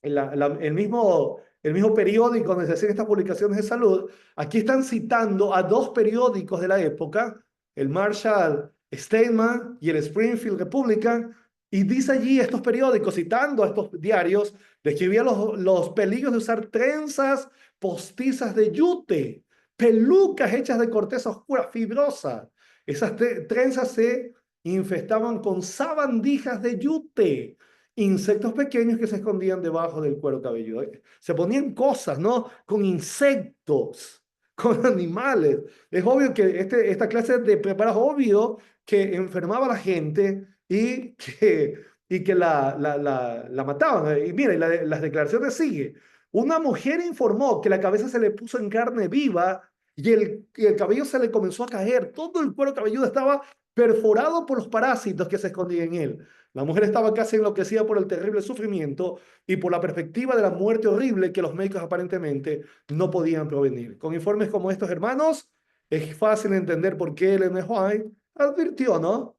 el mismo periódico donde se hacían estas publicaciones de salud, aquí están citando a dos periódicos de la época, el Marshall Statement y el Springfield Republican, y dice allí estos periódicos, citando a estos diarios, describían los peligros de usar trenzas postizas de yute, pelucas hechas de corteza oscura, fibrosa. Esas trenzas se infestaban con sabandijas de yute, insectos pequeños que se escondían debajo del cuero cabelludo. Se ponían cosas, ¿no? Con insectos, con animales. Es obvio que esta clase de preparados, obvio que enfermaba a la gente y que la mataban. Y mira, las declaraciones sigue. Una mujer informó que la cabeza se le puso en carne viva y el cabello se le comenzó a caer. Todo el cuero cabelludo estaba perforado por los parásitos que se escondían en él. La mujer estaba casi enloquecida por el terrible sufrimiento y por la perspectiva de la muerte horrible que los médicos aparentemente no podían prevenir. Con informes como estos, hermanos, es fácil entender por qué Ellen White advirtió, ¿no?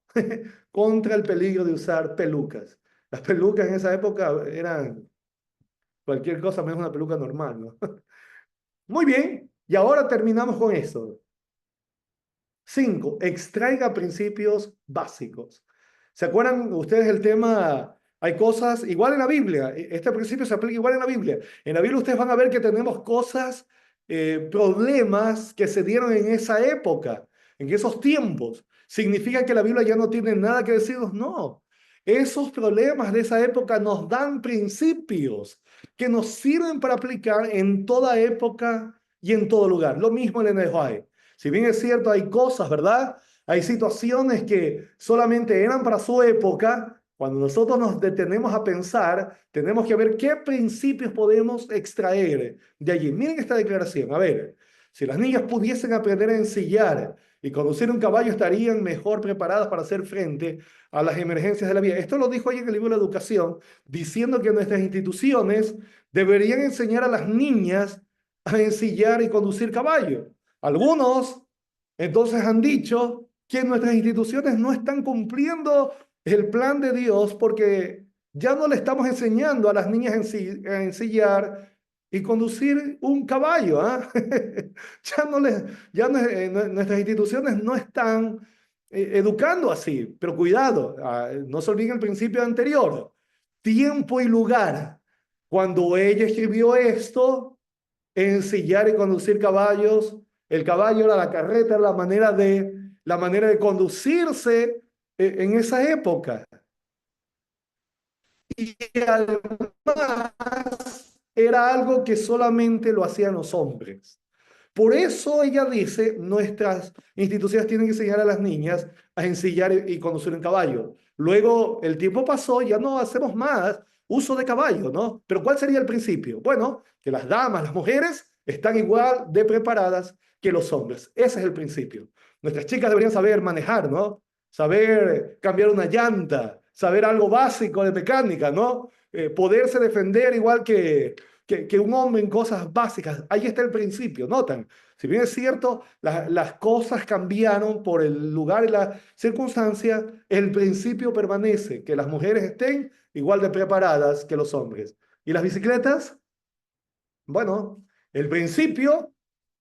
Contra el peligro de usar pelucas. Las pelucas en esa época eran cualquier cosa menos una peluca normal, ¿no? Muy bien, y ahora terminamos con esto. 5. Extraiga principios básicos. ¿Se acuerdan ustedes del tema? Hay cosas igual en la Biblia. Este principio se aplica igual en la Biblia. En la Biblia ustedes van a ver que tenemos cosas, problemas que se dieron en esa época, en esos tiempos. ¿Significa que la Biblia ya no tiene nada que decirnos? No. Esos problemas de esa época nos dan principios que nos sirven para aplicar en toda época y en todo lugar. Lo mismo en el White. Si bien es cierto, hay cosas, ¿verdad? Hay situaciones que solamente eran para su época. Cuando nosotros nos detenemos a pensar, tenemos que ver qué principios podemos extraer de allí. Miren esta declaración. A ver, si las niñas pudiesen aprender a ensillar y conducir un caballo, estarían mejor preparadas para hacer frente a las emergencias de la vida. Esto lo dijo ahí en el libro de la Educación, diciendo que nuestras instituciones deberían enseñar a las niñas a ensillar y conducir caballo. Algunos entonces han dicho que nuestras instituciones no están cumpliendo el plan de Dios porque ya no le estamos enseñando a las niñas a ensillar y conducir un caballo. Nuestras instituciones no están educando así. Pero cuidado, no se olviden el principio anterior. Tiempo y lugar. Cuando ella escribió esto, ensillar y conducir caballos, el caballo era la carreta, era la manera de conducirse en esa época. Y además era algo que solamente lo hacían los hombres. Por eso ella dice, nuestras instituciones tienen que enseñar a las niñas a ensillar y conducir un caballo. Luego el tiempo pasó, ya no hacemos más uso de caballo, ¿no? Pero ¿cuál sería el principio? Bueno, que las damas, las mujeres, están igual de preparadas que los hombres. Ese es el principio. Nuestras chicas deberían saber manejar, ¿no? Saber cambiar una llanta, saber algo básico de mecánica, ¿no? Poderse defender igual que un hombre en cosas básicas. Ahí está el principio, notan. Si bien es cierto, las cosas cambiaron por el lugar y la circunstancia, el principio permanece, que las mujeres estén igual de preparadas que los hombres. ¿Y las bicicletas? Bueno, el principio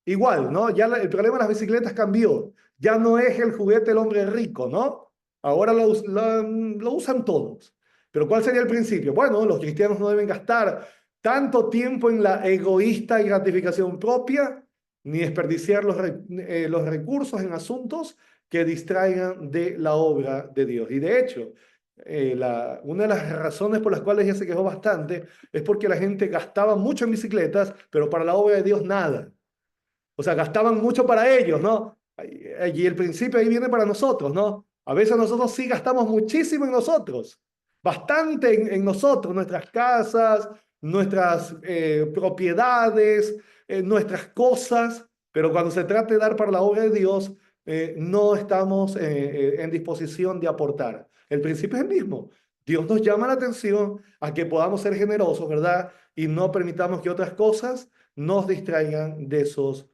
igual, ¿no? Ya el problema de las bicicletas cambió. Ya no es el juguete del hombre rico, ¿no? Ahora lo usan todos. Pero ¿cuál sería el principio? Bueno, los cristianos no deben gastar tanto tiempo en la egoísta gratificación propia, ni desperdiciar los recursos en asuntos que distraigan de la obra de Dios. Y de hecho, una de las razones por las cuales ella se quejó bastante es porque la gente gastaba mucho en bicicletas, pero para la obra de Dios nada. O sea, gastaban mucho para ellos, ¿no? Y el principio ahí viene para nosotros, ¿no? A veces nosotros sí gastamos muchísimo en nosotros, bastante en nosotros, nuestras casas, nuestras propiedades, nuestras cosas, pero cuando se trata de dar para la obra de Dios, no estamos en disposición de aportar. El principio es el mismo. Dios nos llama la atención a que podamos ser generosos, ¿verdad? Y no permitamos que otras cosas nos distraigan de esos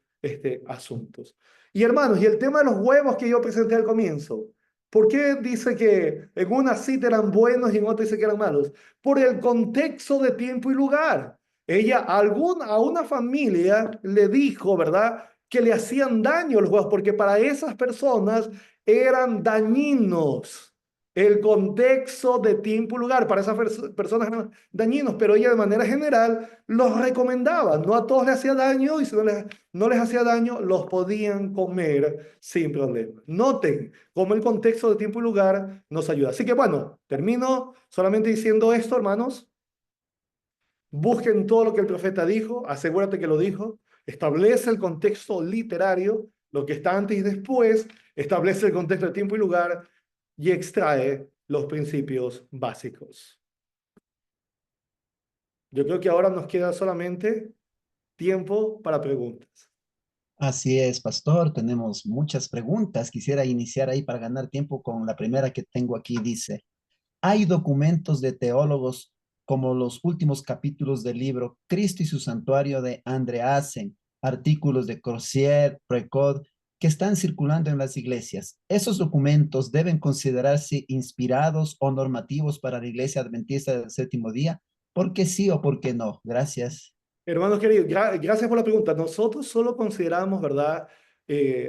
asuntos. Y hermanos, y el tema de los huevos que yo presenté al comienzo, ¿por qué dice que en una cita eran buenos y en otra dice que eran malos? Por el contexto de tiempo y lugar. Ella a una familia le dijo, ¿verdad?, que le hacían daño los huevos, porque para esas personas eran dañinos. El contexto de tiempo y lugar para esas personas eran dañinos, pero ella de manera general los recomendaba. No a todos les hacía daño y si no les hacía daño, los podían comer sin problema. Noten cómo el contexto de tiempo y lugar nos ayuda. Así que bueno, termino solamente diciendo esto, hermanos. Busquen todo lo que el profeta dijo, asegúrate que lo dijo, establece el contexto literario, lo que está antes y después, establece el contexto de tiempo y lugar y extrae los principios básicos. Yo creo que ahora nos queda solamente tiempo para preguntas. Así es, pastor. Tenemos muchas preguntas. Quisiera iniciar ahí para ganar tiempo con la primera que tengo aquí. Dice, hay documentos de teólogos como los últimos capítulos del libro Cristo y su santuario de Andreasen, artículos de Crosier, Precoz, que están circulando en las iglesias. ¿Esos documentos deben considerarse inspirados o normativos para la iglesia adventista del séptimo día? ¿Por qué sí o por qué no? Gracias. Hermanos queridos, gracias por la pregunta. Nosotros solo consideramos, ¿verdad?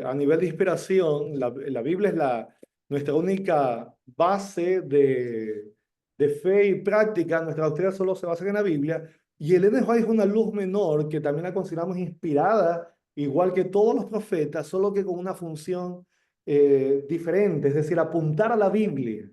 A nivel de inspiración, la Biblia es nuestra única base de fe y práctica. Nuestra doctrina solo se basa en la Biblia. Y el N. White es una luz menor que también la consideramos inspirada, igual que todos los profetas, solo que con una función diferente, es decir, apuntar a la Biblia.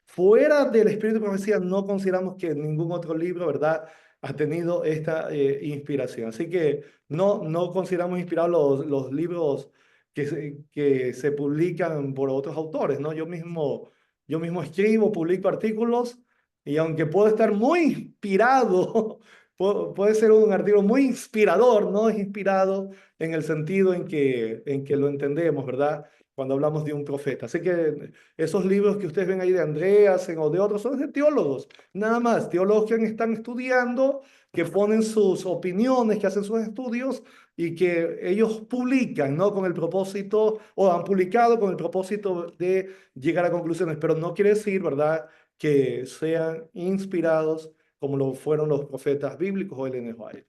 Fuera del Espíritu de Profecía, no consideramos que ningún otro libro, ¿verdad?, ha tenido esta inspiración. Así que no consideramos inspirados los libros que se publican por otros autores, ¿no? Yo mismo escribo, publico artículos y aunque puedo estar muy inspirado, puede ser un artículo muy inspirador, no es inspirado en el sentido en que lo entendemos, ¿verdad?, cuando hablamos de un profeta. Así que esos libros que ustedes ven ahí de Andreas o de otros son de teólogos, nada más, teólogos que están estudiando, que ponen sus opiniones, que hacen sus estudios y que ellos publican, ¿no?, con el propósito, o han publicado con el propósito de llegar a conclusiones, pero no quiere decir, ¿verdad?, que sean inspirados como lo fueron los profetas bíblicos o Ellen White.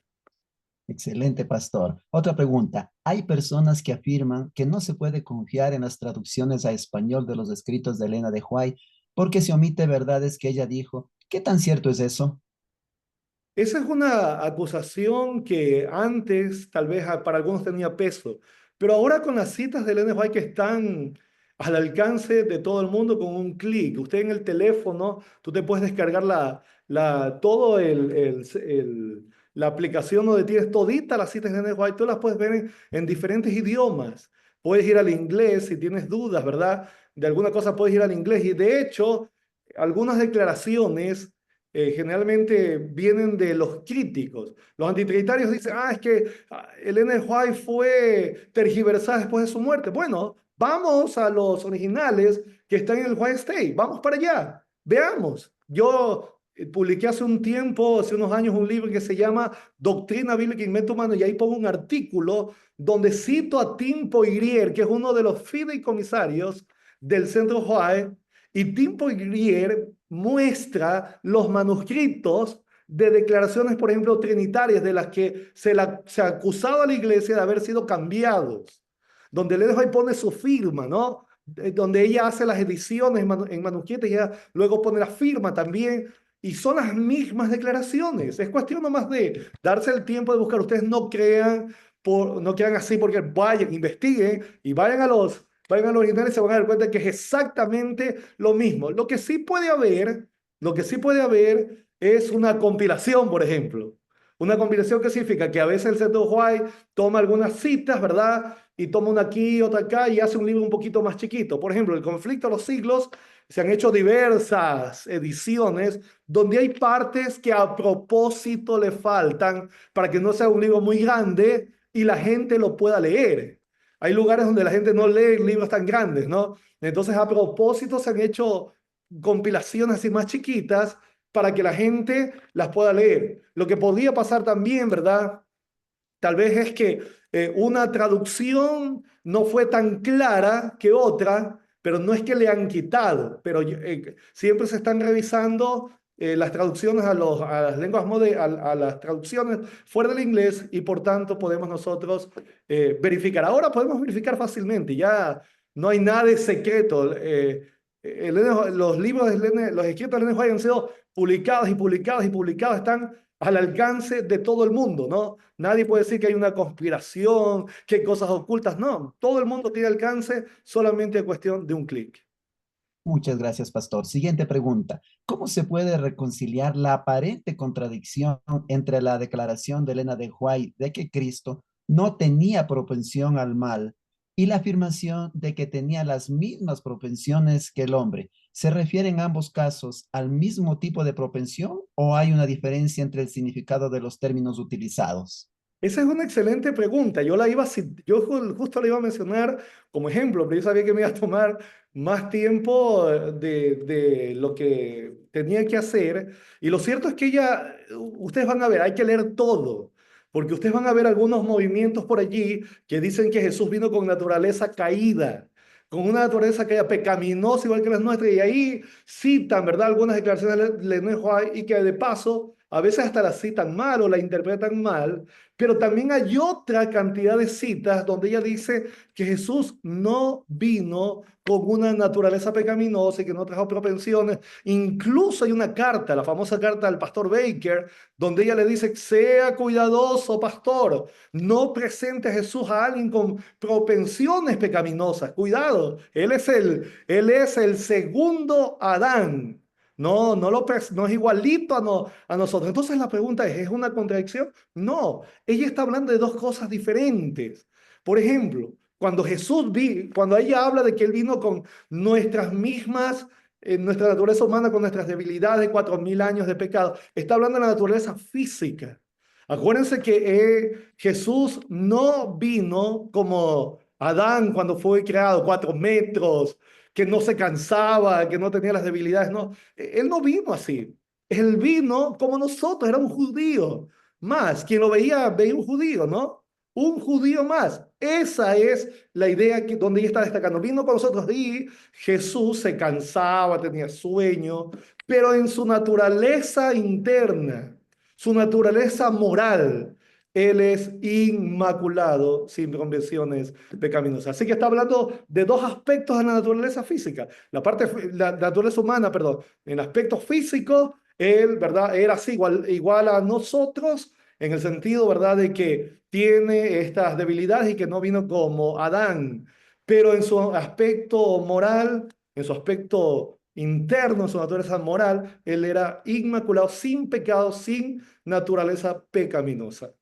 Excelente, pastor. Otra pregunta. Hay personas que afirman que no se puede confiar en las traducciones a español de los escritos de Elena de White porque se omite verdades que ella dijo. ¿Qué tan cierto es eso? Esa es una acusación que antes tal vez para algunos tenía peso, pero ahora con las citas de Ellen White que están al alcance de todo el mundo con un clic, usted en el teléfono, tú te puedes descargar todo la aplicación donde tienes todita las citas de Ellen White, tú las puedes ver en diferentes idiomas. Puedes ir al inglés si tienes dudas, ¿verdad? De alguna cosa puedes ir al inglés y de hecho algunas declaraciones generalmente vienen de los críticos. Los antitrinitarios dicen, es que Ellen White fue tergiversada después de su muerte. Bueno, vamos a los originales que están en el White State. Vamos para allá. Veamos. Yo publiqué hace un tiempo, hace unos años, un libro que se llama Doctrina Bíblica e Invento Humano y ahí pongo un artículo donde cito a Tim Poirier, que es uno de los fideicomisarios del Centro White, y Tim Poirier muestra los manuscritos de declaraciones, por ejemplo, trinitarias, de las que se ha acusado a la iglesia de haber sido cambiados, donde Ellen White pone su firma, ¿no? Donde ella hace las ediciones en manuscritos y ella luego pone la firma también, y son las mismas declaraciones. Es cuestión nomás de darse el tiempo de buscar. Ustedes no crean no quedan así porque vayan, investiguen y vayan a los originales y se van a dar cuenta que es exactamente lo mismo. Lo que sí puede haber es una compilación, por ejemplo. Una compilación que significa que a veces el Centro White toma algunas citas, ¿verdad? Y toma una aquí, otra acá y hace un libro un poquito más chiquito. Por ejemplo, El conflicto de los siglos, se han hecho diversas ediciones donde hay partes que a propósito le faltan para que no sea un libro muy grande y la gente lo pueda leer. Hay lugares donde la gente no lee libros tan grandes, ¿no? Entonces, a propósito, se han hecho compilaciones así más chiquitas para que la gente las pueda leer. Lo que podría pasar también, ¿verdad? Tal vez es que una traducción no fue tan clara que otra, pero no es que le han quitado, pero siempre se están revisando las traducciones a las lenguas a las traducciones fuera del inglés y por tanto podemos nosotros verificar. Ahora podemos verificar fácilmente, ya no hay nada de secreto. Los libros, los escritos de Ellen White han sido publicados y publicados y publicados, están al alcance de todo el mundo, ¿no? Nadie puede decir que hay una conspiración, que hay cosas ocultas, no. Todo el mundo tiene alcance, solamente es cuestión de un clic. Muchas gracias, pastor. Siguiente pregunta. ¿Cómo se puede reconciliar la aparente contradicción entre la declaración de Elena de White de que Cristo no tenía propensión al mal y la afirmación de que tenía las mismas propensiones que el hombre? ¿Se refieren ambos casos al mismo tipo de propensión o hay una diferencia entre el significado de los términos utilizados? Esa es una excelente pregunta. Justo la iba a mencionar como ejemplo, pero yo sabía que me iba a tomar más tiempo de lo que tenía que hacer. Y lo cierto es que ustedes van a ver, hay que leer todo, porque ustedes van a ver algunos movimientos por allí que dicen que Jesús vino con naturaleza caída, con una naturaleza caída pecaminosa igual que las nuestras. Y ahí citan, ¿verdad? Algunas declaraciones de Ellen White y que de paso a veces hasta la citan mal o la interpretan mal. Pero también hay otra cantidad de citas donde ella dice que Jesús no vino con una naturaleza pecaminosa y que no trajo propensiones. Incluso hay una carta, la famosa carta del pastor Baker, donde ella le dice, sea cuidadoso, pastor, no presente a Jesús a alguien con propensiones pecaminosas. Cuidado, él es el segundo Adán. No es igualito a nosotros. Entonces la pregunta ¿es una contradicción? No, ella está hablando de dos cosas diferentes. Por ejemplo, cuando ella habla de que Él vino con nuestras mismas, nuestra naturaleza humana, con nuestras debilidades de 4.000 años de pecado, está hablando de la naturaleza física. Acuérdense que Jesús no vino como Adán cuando fue creado, 4 metros, que no se cansaba, que no tenía las debilidades. No, Él no vino así. Él vino como nosotros, era un judío más. Quien lo veía un judío, ¿no? Un judío más. Esa es la idea donde ella está destacando. Vino con nosotros y Jesús se cansaba, tenía sueño, pero en su naturaleza interna, su naturaleza moral, él es inmaculado, sin convicciones pecaminosas. Así que está hablando de dos aspectos de la naturaleza física. La naturaleza humana, perdón. En aspectos físicos, él, ¿verdad? Era así, igual a nosotros, en el sentido, ¿verdad?, de que tiene estas debilidades y que no vino como Adán. Pero en su aspecto moral, en su aspecto interno, en su naturaleza moral, él era inmaculado, sin pecado, sin naturaleza pecaminosa.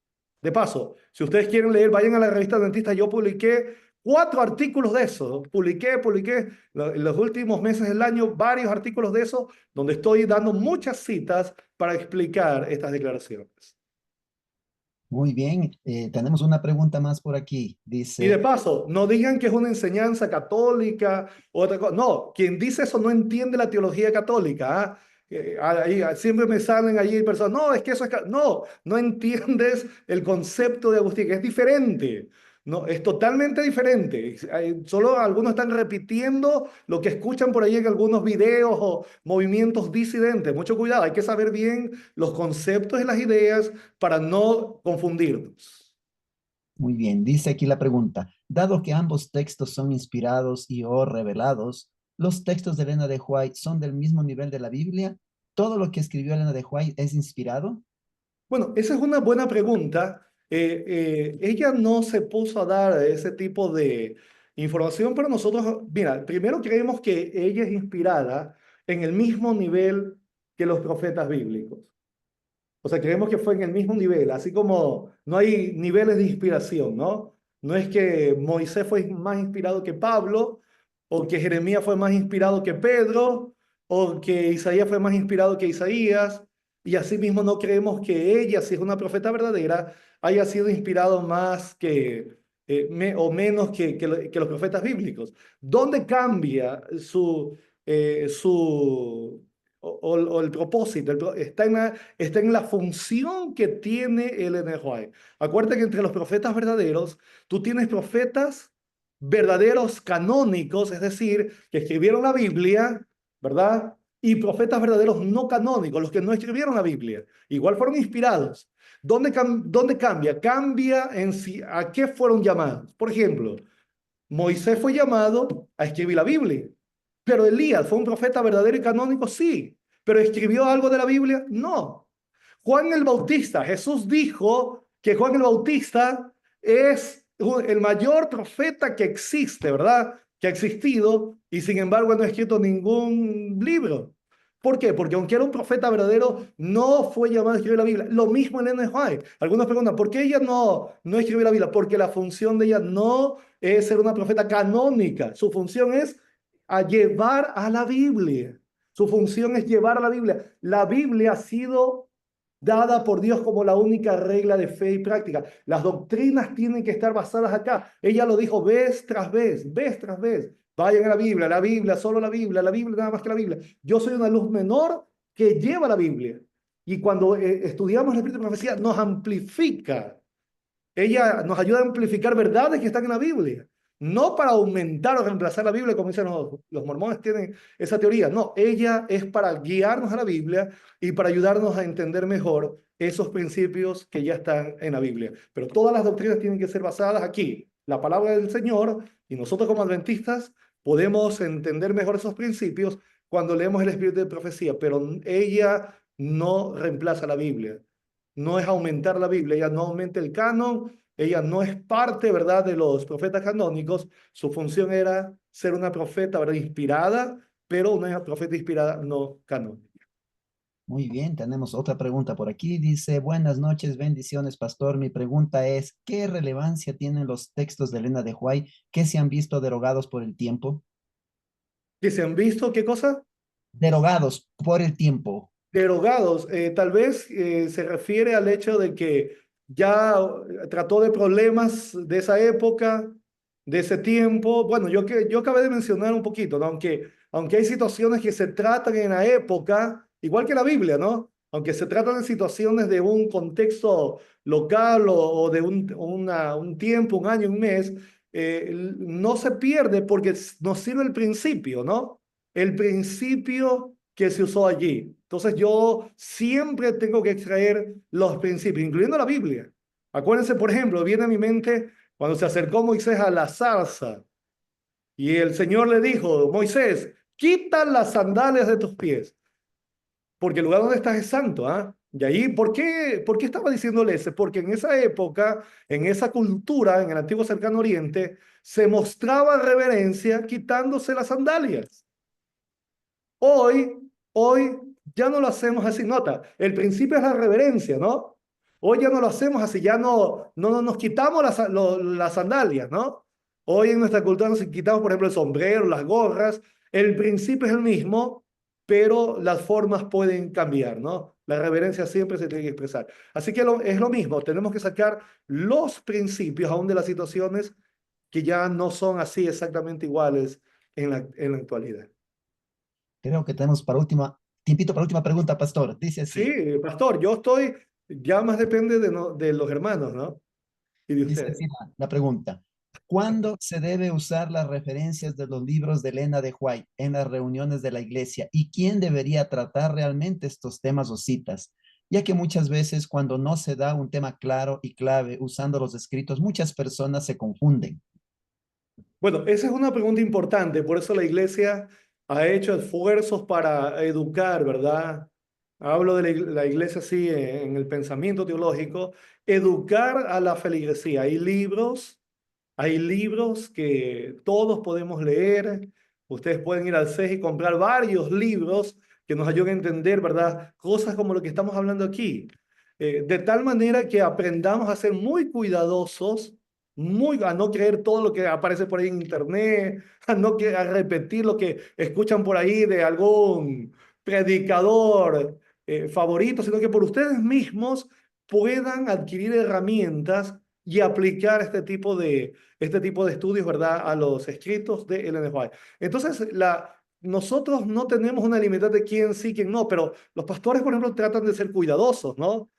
De paso, si ustedes quieren leer, vayan a la revista Adventista. Yo publiqué 4 artículos de eso. Publiqué en los últimos meses del año varios artículos de eso, donde estoy dando muchas citas para explicar estas declaraciones. Muy bien, tenemos una pregunta más por aquí. Y de Dice, paso, no digan que es una enseñanza católica o otra cosa. No, quien dice eso no entiende la teología católica. ¿Ah? Siempre me salen allí personas, no, es que eso es... No, no entiendes el concepto de Agustín, que es diferente. No, es totalmente diferente. Solo algunos están repitiendo lo que escuchan por ahí en algunos videos o movimientos disidentes. Mucho cuidado, hay que saber bien los conceptos y las ideas para no confundirnos. muy bien, dice aquí la pregunta, dado que ambos textos son inspirados y o revelados, ¿los textos de Elena de White son del mismo nivel de la Biblia? ¿Todo lo que escribió Elena de White es inspirado? Bueno, esa es una buena pregunta ella no se puso a dar ese tipo de información, pero nosotros, mira, primero creemos que ella es inspirada en el mismo nivel que los profetas bíblicos. O sea, creemos que fue en el mismo nivel, así como no hay niveles de inspiración, ¿no? No es que Moisés fue más inspirado que Pablo, o que Jeremías fue más inspirado que Pedro, o que Isaías fue más inspirado que Isaías, y asimismo no creemos que ella, si es una profeta verdadera, haya sido inspirado más que, o menos que los profetas bíblicos. ¿Dónde cambia su o el propósito? Está en la función que tiene el NJ. Acuérdate que entre los profetas verdaderos, tú tienes profetas verdaderos canónicos, es decir, que escribieron la Biblia, ¿verdad? Y profetas verdaderos no canónicos, los que no escribieron la Biblia. Igual fueron inspirados. ¿Dónde cambia? Cambia en si, a qué fueron llamados. Por ejemplo, Moisés fue llamado a escribir la Biblia, pero Elías fue un profeta verdadero y canónico, sí, pero ¿escribió algo de la Biblia? No. Juan el Bautista, Jesús dijo que Juan el Bautista es el mayor profeta que existe, ¿verdad? Que ha existido, y sin embargo no ha escrito ningún libro. ¿Por qué? Porque aunque era un profeta verdadero, no fue llamado a escribir la Biblia. Lo mismo en Ellen White. Algunos preguntan, ¿por qué ella no escribió la Biblia? Porque la función de ella no es ser una profeta canónica. Su función es a llevar a la Biblia. Su función es llevar a la Biblia. La Biblia ha sido dada por Dios como la única regla de fe y práctica. Las doctrinas tienen que estar basadas acá. Ella lo dijo vez tras vez, vez tras vez. Vayan a la Biblia, solo la Biblia, nada más que la Biblia. Yo soy una luz menor que lleva la Biblia. Y cuando estudiamos el Espíritu de Profecía, nos amplifica. Ella nos ayuda a amplificar verdades que están en la Biblia. No para aumentar o reemplazar la Biblia, como dicen los mormones, tienen esa teoría. No, ella es para guiarnos a la Biblia y para ayudarnos a entender mejor esos principios que ya están en la Biblia. Pero todas las doctrinas tienen que ser basadas aquí, la palabra del Señor, y nosotros como adventistas podemos entender mejor esos principios cuando leemos el Espíritu de Profecía, pero ella no reemplaza la Biblia. No es aumentar la Biblia, ella no aumenta el canon, ella no es parte, ¿verdad?, de los profetas canónicos. Su función era ser una profeta, ¿verdad?, inspirada, pero una profeta inspirada no canónica. Muy bien, tenemos otra pregunta por aquí. Dice, buenas noches, bendiciones, pastor. Mi pregunta es, ¿qué relevancia tienen los textos de Elena de White que se han visto derogados por el tiempo? ¿Que se han visto qué cosa? Derogados por el tiempo. Derogados. Tal vez se refiere al hecho de que ya trató de problemas de esa época, de ese tiempo. Bueno, yo acabé de mencionar un poquito, ¿no? Aunque hay situaciones que se tratan en la época, igual que la Biblia, ¿no? Aunque se tratan de situaciones de un contexto local o de un tiempo, un año, un mes, no se pierde porque nos sirve el principio, ¿no? El principio que se usó allí. Entonces yo siempre tengo que extraer los principios, incluyendo la Biblia. Acuérdense, por ejemplo, viene a mi mente cuando se acercó Moisés a la zarza y el Señor le dijo, Moisés, quita las sandalias de tus pies, porque el lugar donde estás es santo, ¿ah? Y ahí, ¿por qué estaba diciéndole eso? Porque en esa época, en esa cultura, en el antiguo cercano oriente, se mostraba reverencia quitándose las sandalias. Hoy ya no lo hacemos así. Nota, el principio es la reverencia, ¿no? Hoy ya no lo hacemos así, ya no nos quitamos las sandalias, ¿no? Hoy en nuestra cultura nos quitamos, por ejemplo, el sombrero, las gorras. El principio es el mismo, pero las formas pueden cambiar, ¿no? La reverencia siempre se tiene que expresar. Así que es lo mismo, tenemos que sacar los principios aún de las situaciones que ya no son así exactamente iguales en la actualidad. Creo que tenemos para última, tiempito para última pregunta, pastor. Dice así. Sí, pastor, yo estoy, ya más depende de los hermanos, ¿no? Y de Dice ustedes. así la pregunta. ¿Cuándo se debe usar las referencias de los libros de Elena de White en las reuniones de la iglesia? ¿Y quién debería tratar realmente estos temas o citas? Ya que muchas veces cuando no se da un tema claro y clave usando los escritos, muchas personas se confunden. Bueno, esa es una pregunta importante, por eso la iglesia ha hecho esfuerzos para educar, ¿verdad? hablo de la iglesia así en el pensamiento teológico, educar a la feligresía. Hay libros que todos podemos leer. Ustedes pueden ir al CES y comprar varios libros que nos ayuden a entender, ¿verdad? Cosas como lo que estamos hablando aquí. De tal manera que aprendamos a ser muy cuidadosos, a no creer todo lo que aparece por ahí en internet, a repetir lo que escuchan por ahí de algún predicador favorito, sino que por ustedes mismos puedan adquirir herramientas y aplicar este tipo de estudios, ¿verdad?, a los escritos de Ellen White. Entonces, nosotros no tenemos una limitante de quién sí, quién no, pero los pastores, por ejemplo, tratan de ser cuidadosos, ¿no?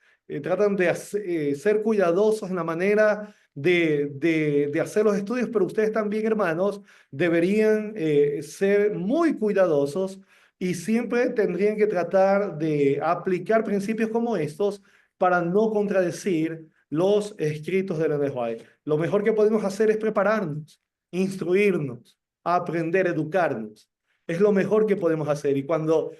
Tratan de ser cuidadosos en la manera de hacer los estudios, pero ustedes también, hermanos, deberían ser muy cuidadosos y siempre tendrían que tratar de aplicar principios como estos para no contradecir los escritos de Ellen White. Lo mejor que podemos hacer es prepararnos, instruirnos, aprender, educarnos. Es lo mejor que podemos hacer. Y cuando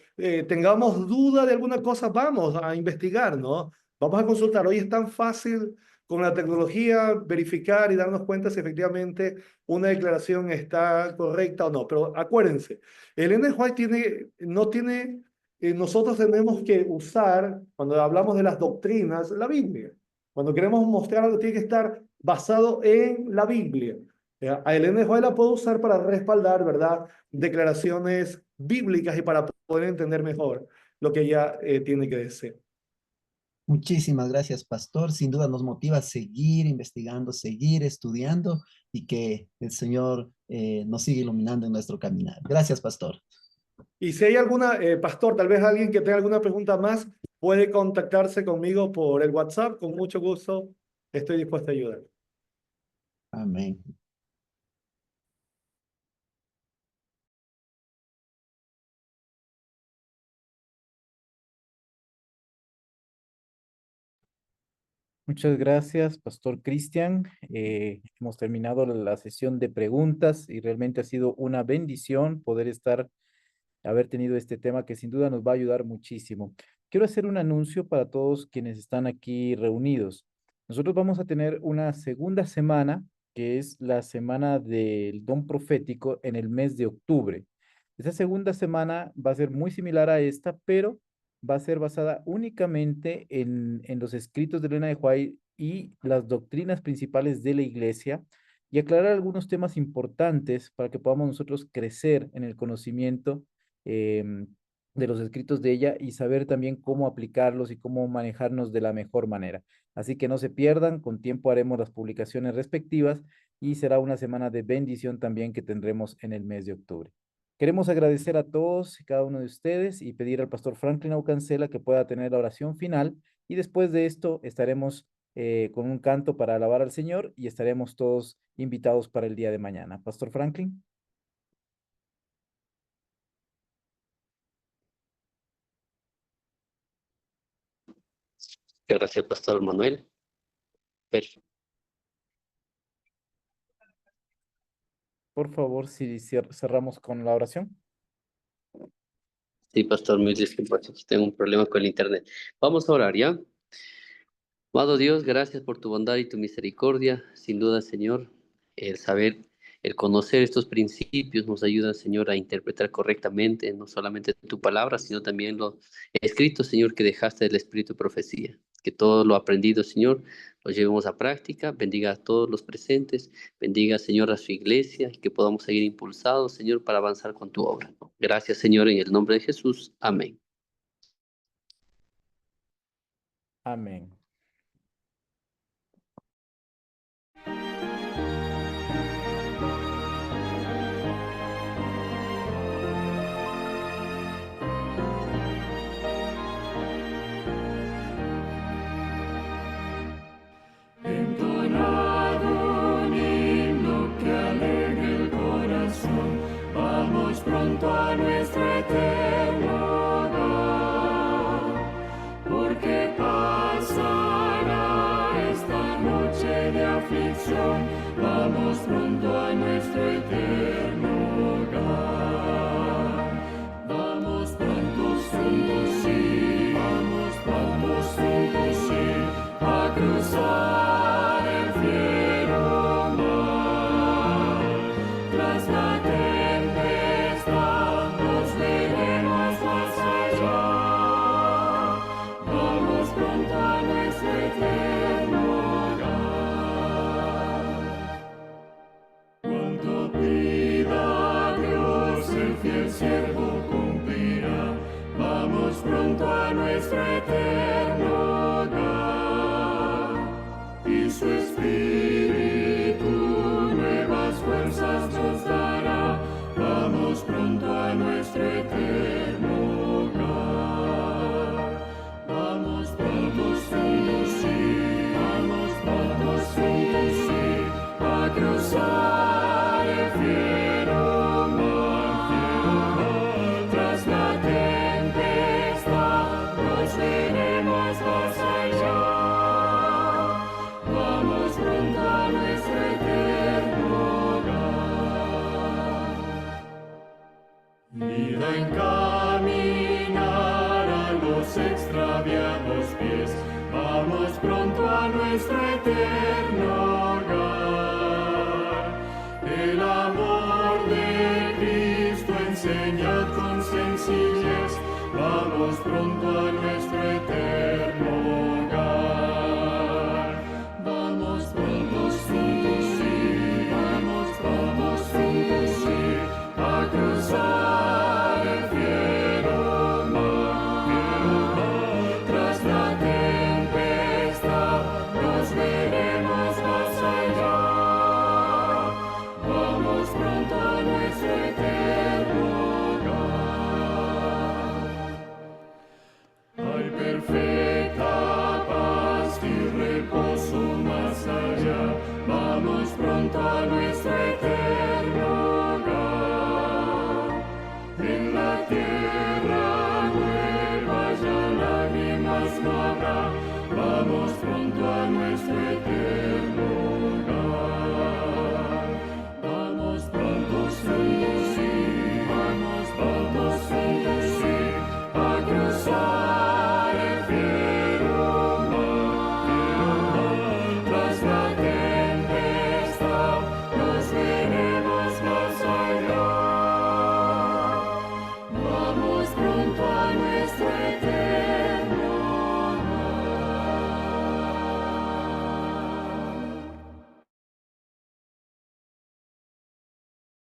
tengamos duda de alguna cosa, vamos a investigar, ¿no? Vamos a consultar. Hoy es tan fácil con la tecnología verificar y darnos cuenta si efectivamente una declaración está correcta o no. Pero acuérdense, Ellen White nosotros tenemos que usar, cuando hablamos de las doctrinas, la Biblia. Cuando queremos mostrar algo, tiene que estar basado en la Biblia. A Ellen White la puedo usar para respaldar, ¿verdad?, declaraciones bíblicas y para poder entender mejor lo que ella tiene que decir. Muchísimas gracias, pastor. Sin duda nos motiva a seguir investigando, seguir estudiando y que el Señor nos siga iluminando en nuestro caminar. Gracias, pastor. Y si hay pastor, tal vez alguien que tenga alguna pregunta más, puede contactarse conmigo por el WhatsApp. Con mucho gusto, estoy dispuesto a ayudar. Amén. Muchas gracias, Pastor Cristian. Hemos terminado la sesión de preguntas y realmente ha sido una bendición poder haber tenido este tema que sin duda nos va a ayudar muchísimo. Quiero hacer un anuncio para todos quienes están aquí reunidos. Nosotros vamos a tener una segunda semana, que es la semana del don profético en el mes de octubre. Esa segunda semana va a ser muy similar a esta, pero va a ser basada únicamente en los escritos de Elena de White y las doctrinas principales de la iglesia y aclarar algunos temas importantes para que podamos nosotros crecer en el conocimiento de los escritos de ella y saber también cómo aplicarlos y cómo manejarnos de la mejor manera. Así que no se pierdan, con tiempo haremos las publicaciones respectivas y será una semana de bendición también que tendremos en el mes de octubre. Queremos agradecer a todos y cada uno de ustedes y pedir al pastor Franklin Aucancela que pueda tener la oración final y después de esto estaremos con un canto para alabar al Señor y estaremos todos invitados para el día de mañana. Pastor Franklin. Gracias, Pastor Manuel. Perfecto. Por favor, si cerramos con la oración. Sí, Pastor, muy disculpa, tengo un problema con el internet. Vamos a orar, ¿ya? Amado Dios, gracias por tu bondad y tu misericordia. Sin duda, Señor, el saber, el conocer estos principios nos ayuda, Señor, a interpretar correctamente no solamente tu palabra, sino también los escritos, Señor, que dejaste del Espíritu de Profecía. Que todo lo aprendido, Señor, lo llevemos a práctica. Bendiga a todos los presentes. Bendiga, Señor, a su iglesia y que podamos seguir impulsados, Señor, para avanzar con tu obra. Gracias, Señor, en el nombre de Jesús. Amén. Amén. Entonado un himno que alegre el corazón, vamos pronto a nuestra eterna hogar, porque pasa pronto a nuestro eterno hogar, y su Espíritu nuevas fuerzas nos dará. Vamos pronto a nuestro eterno hogar. Vamos pronto, sí, vamos pronto, sí, a cruzar el fiero mar, tras la tempestad nos veremos más allá. Vamos pronto a nuestro eterno hogar. Vida encaminar a los extraviados pies, vamos pronto a nuestro eterno hogar. El amor de Cristo enseñad con sencillez, vamos pronto a nuestro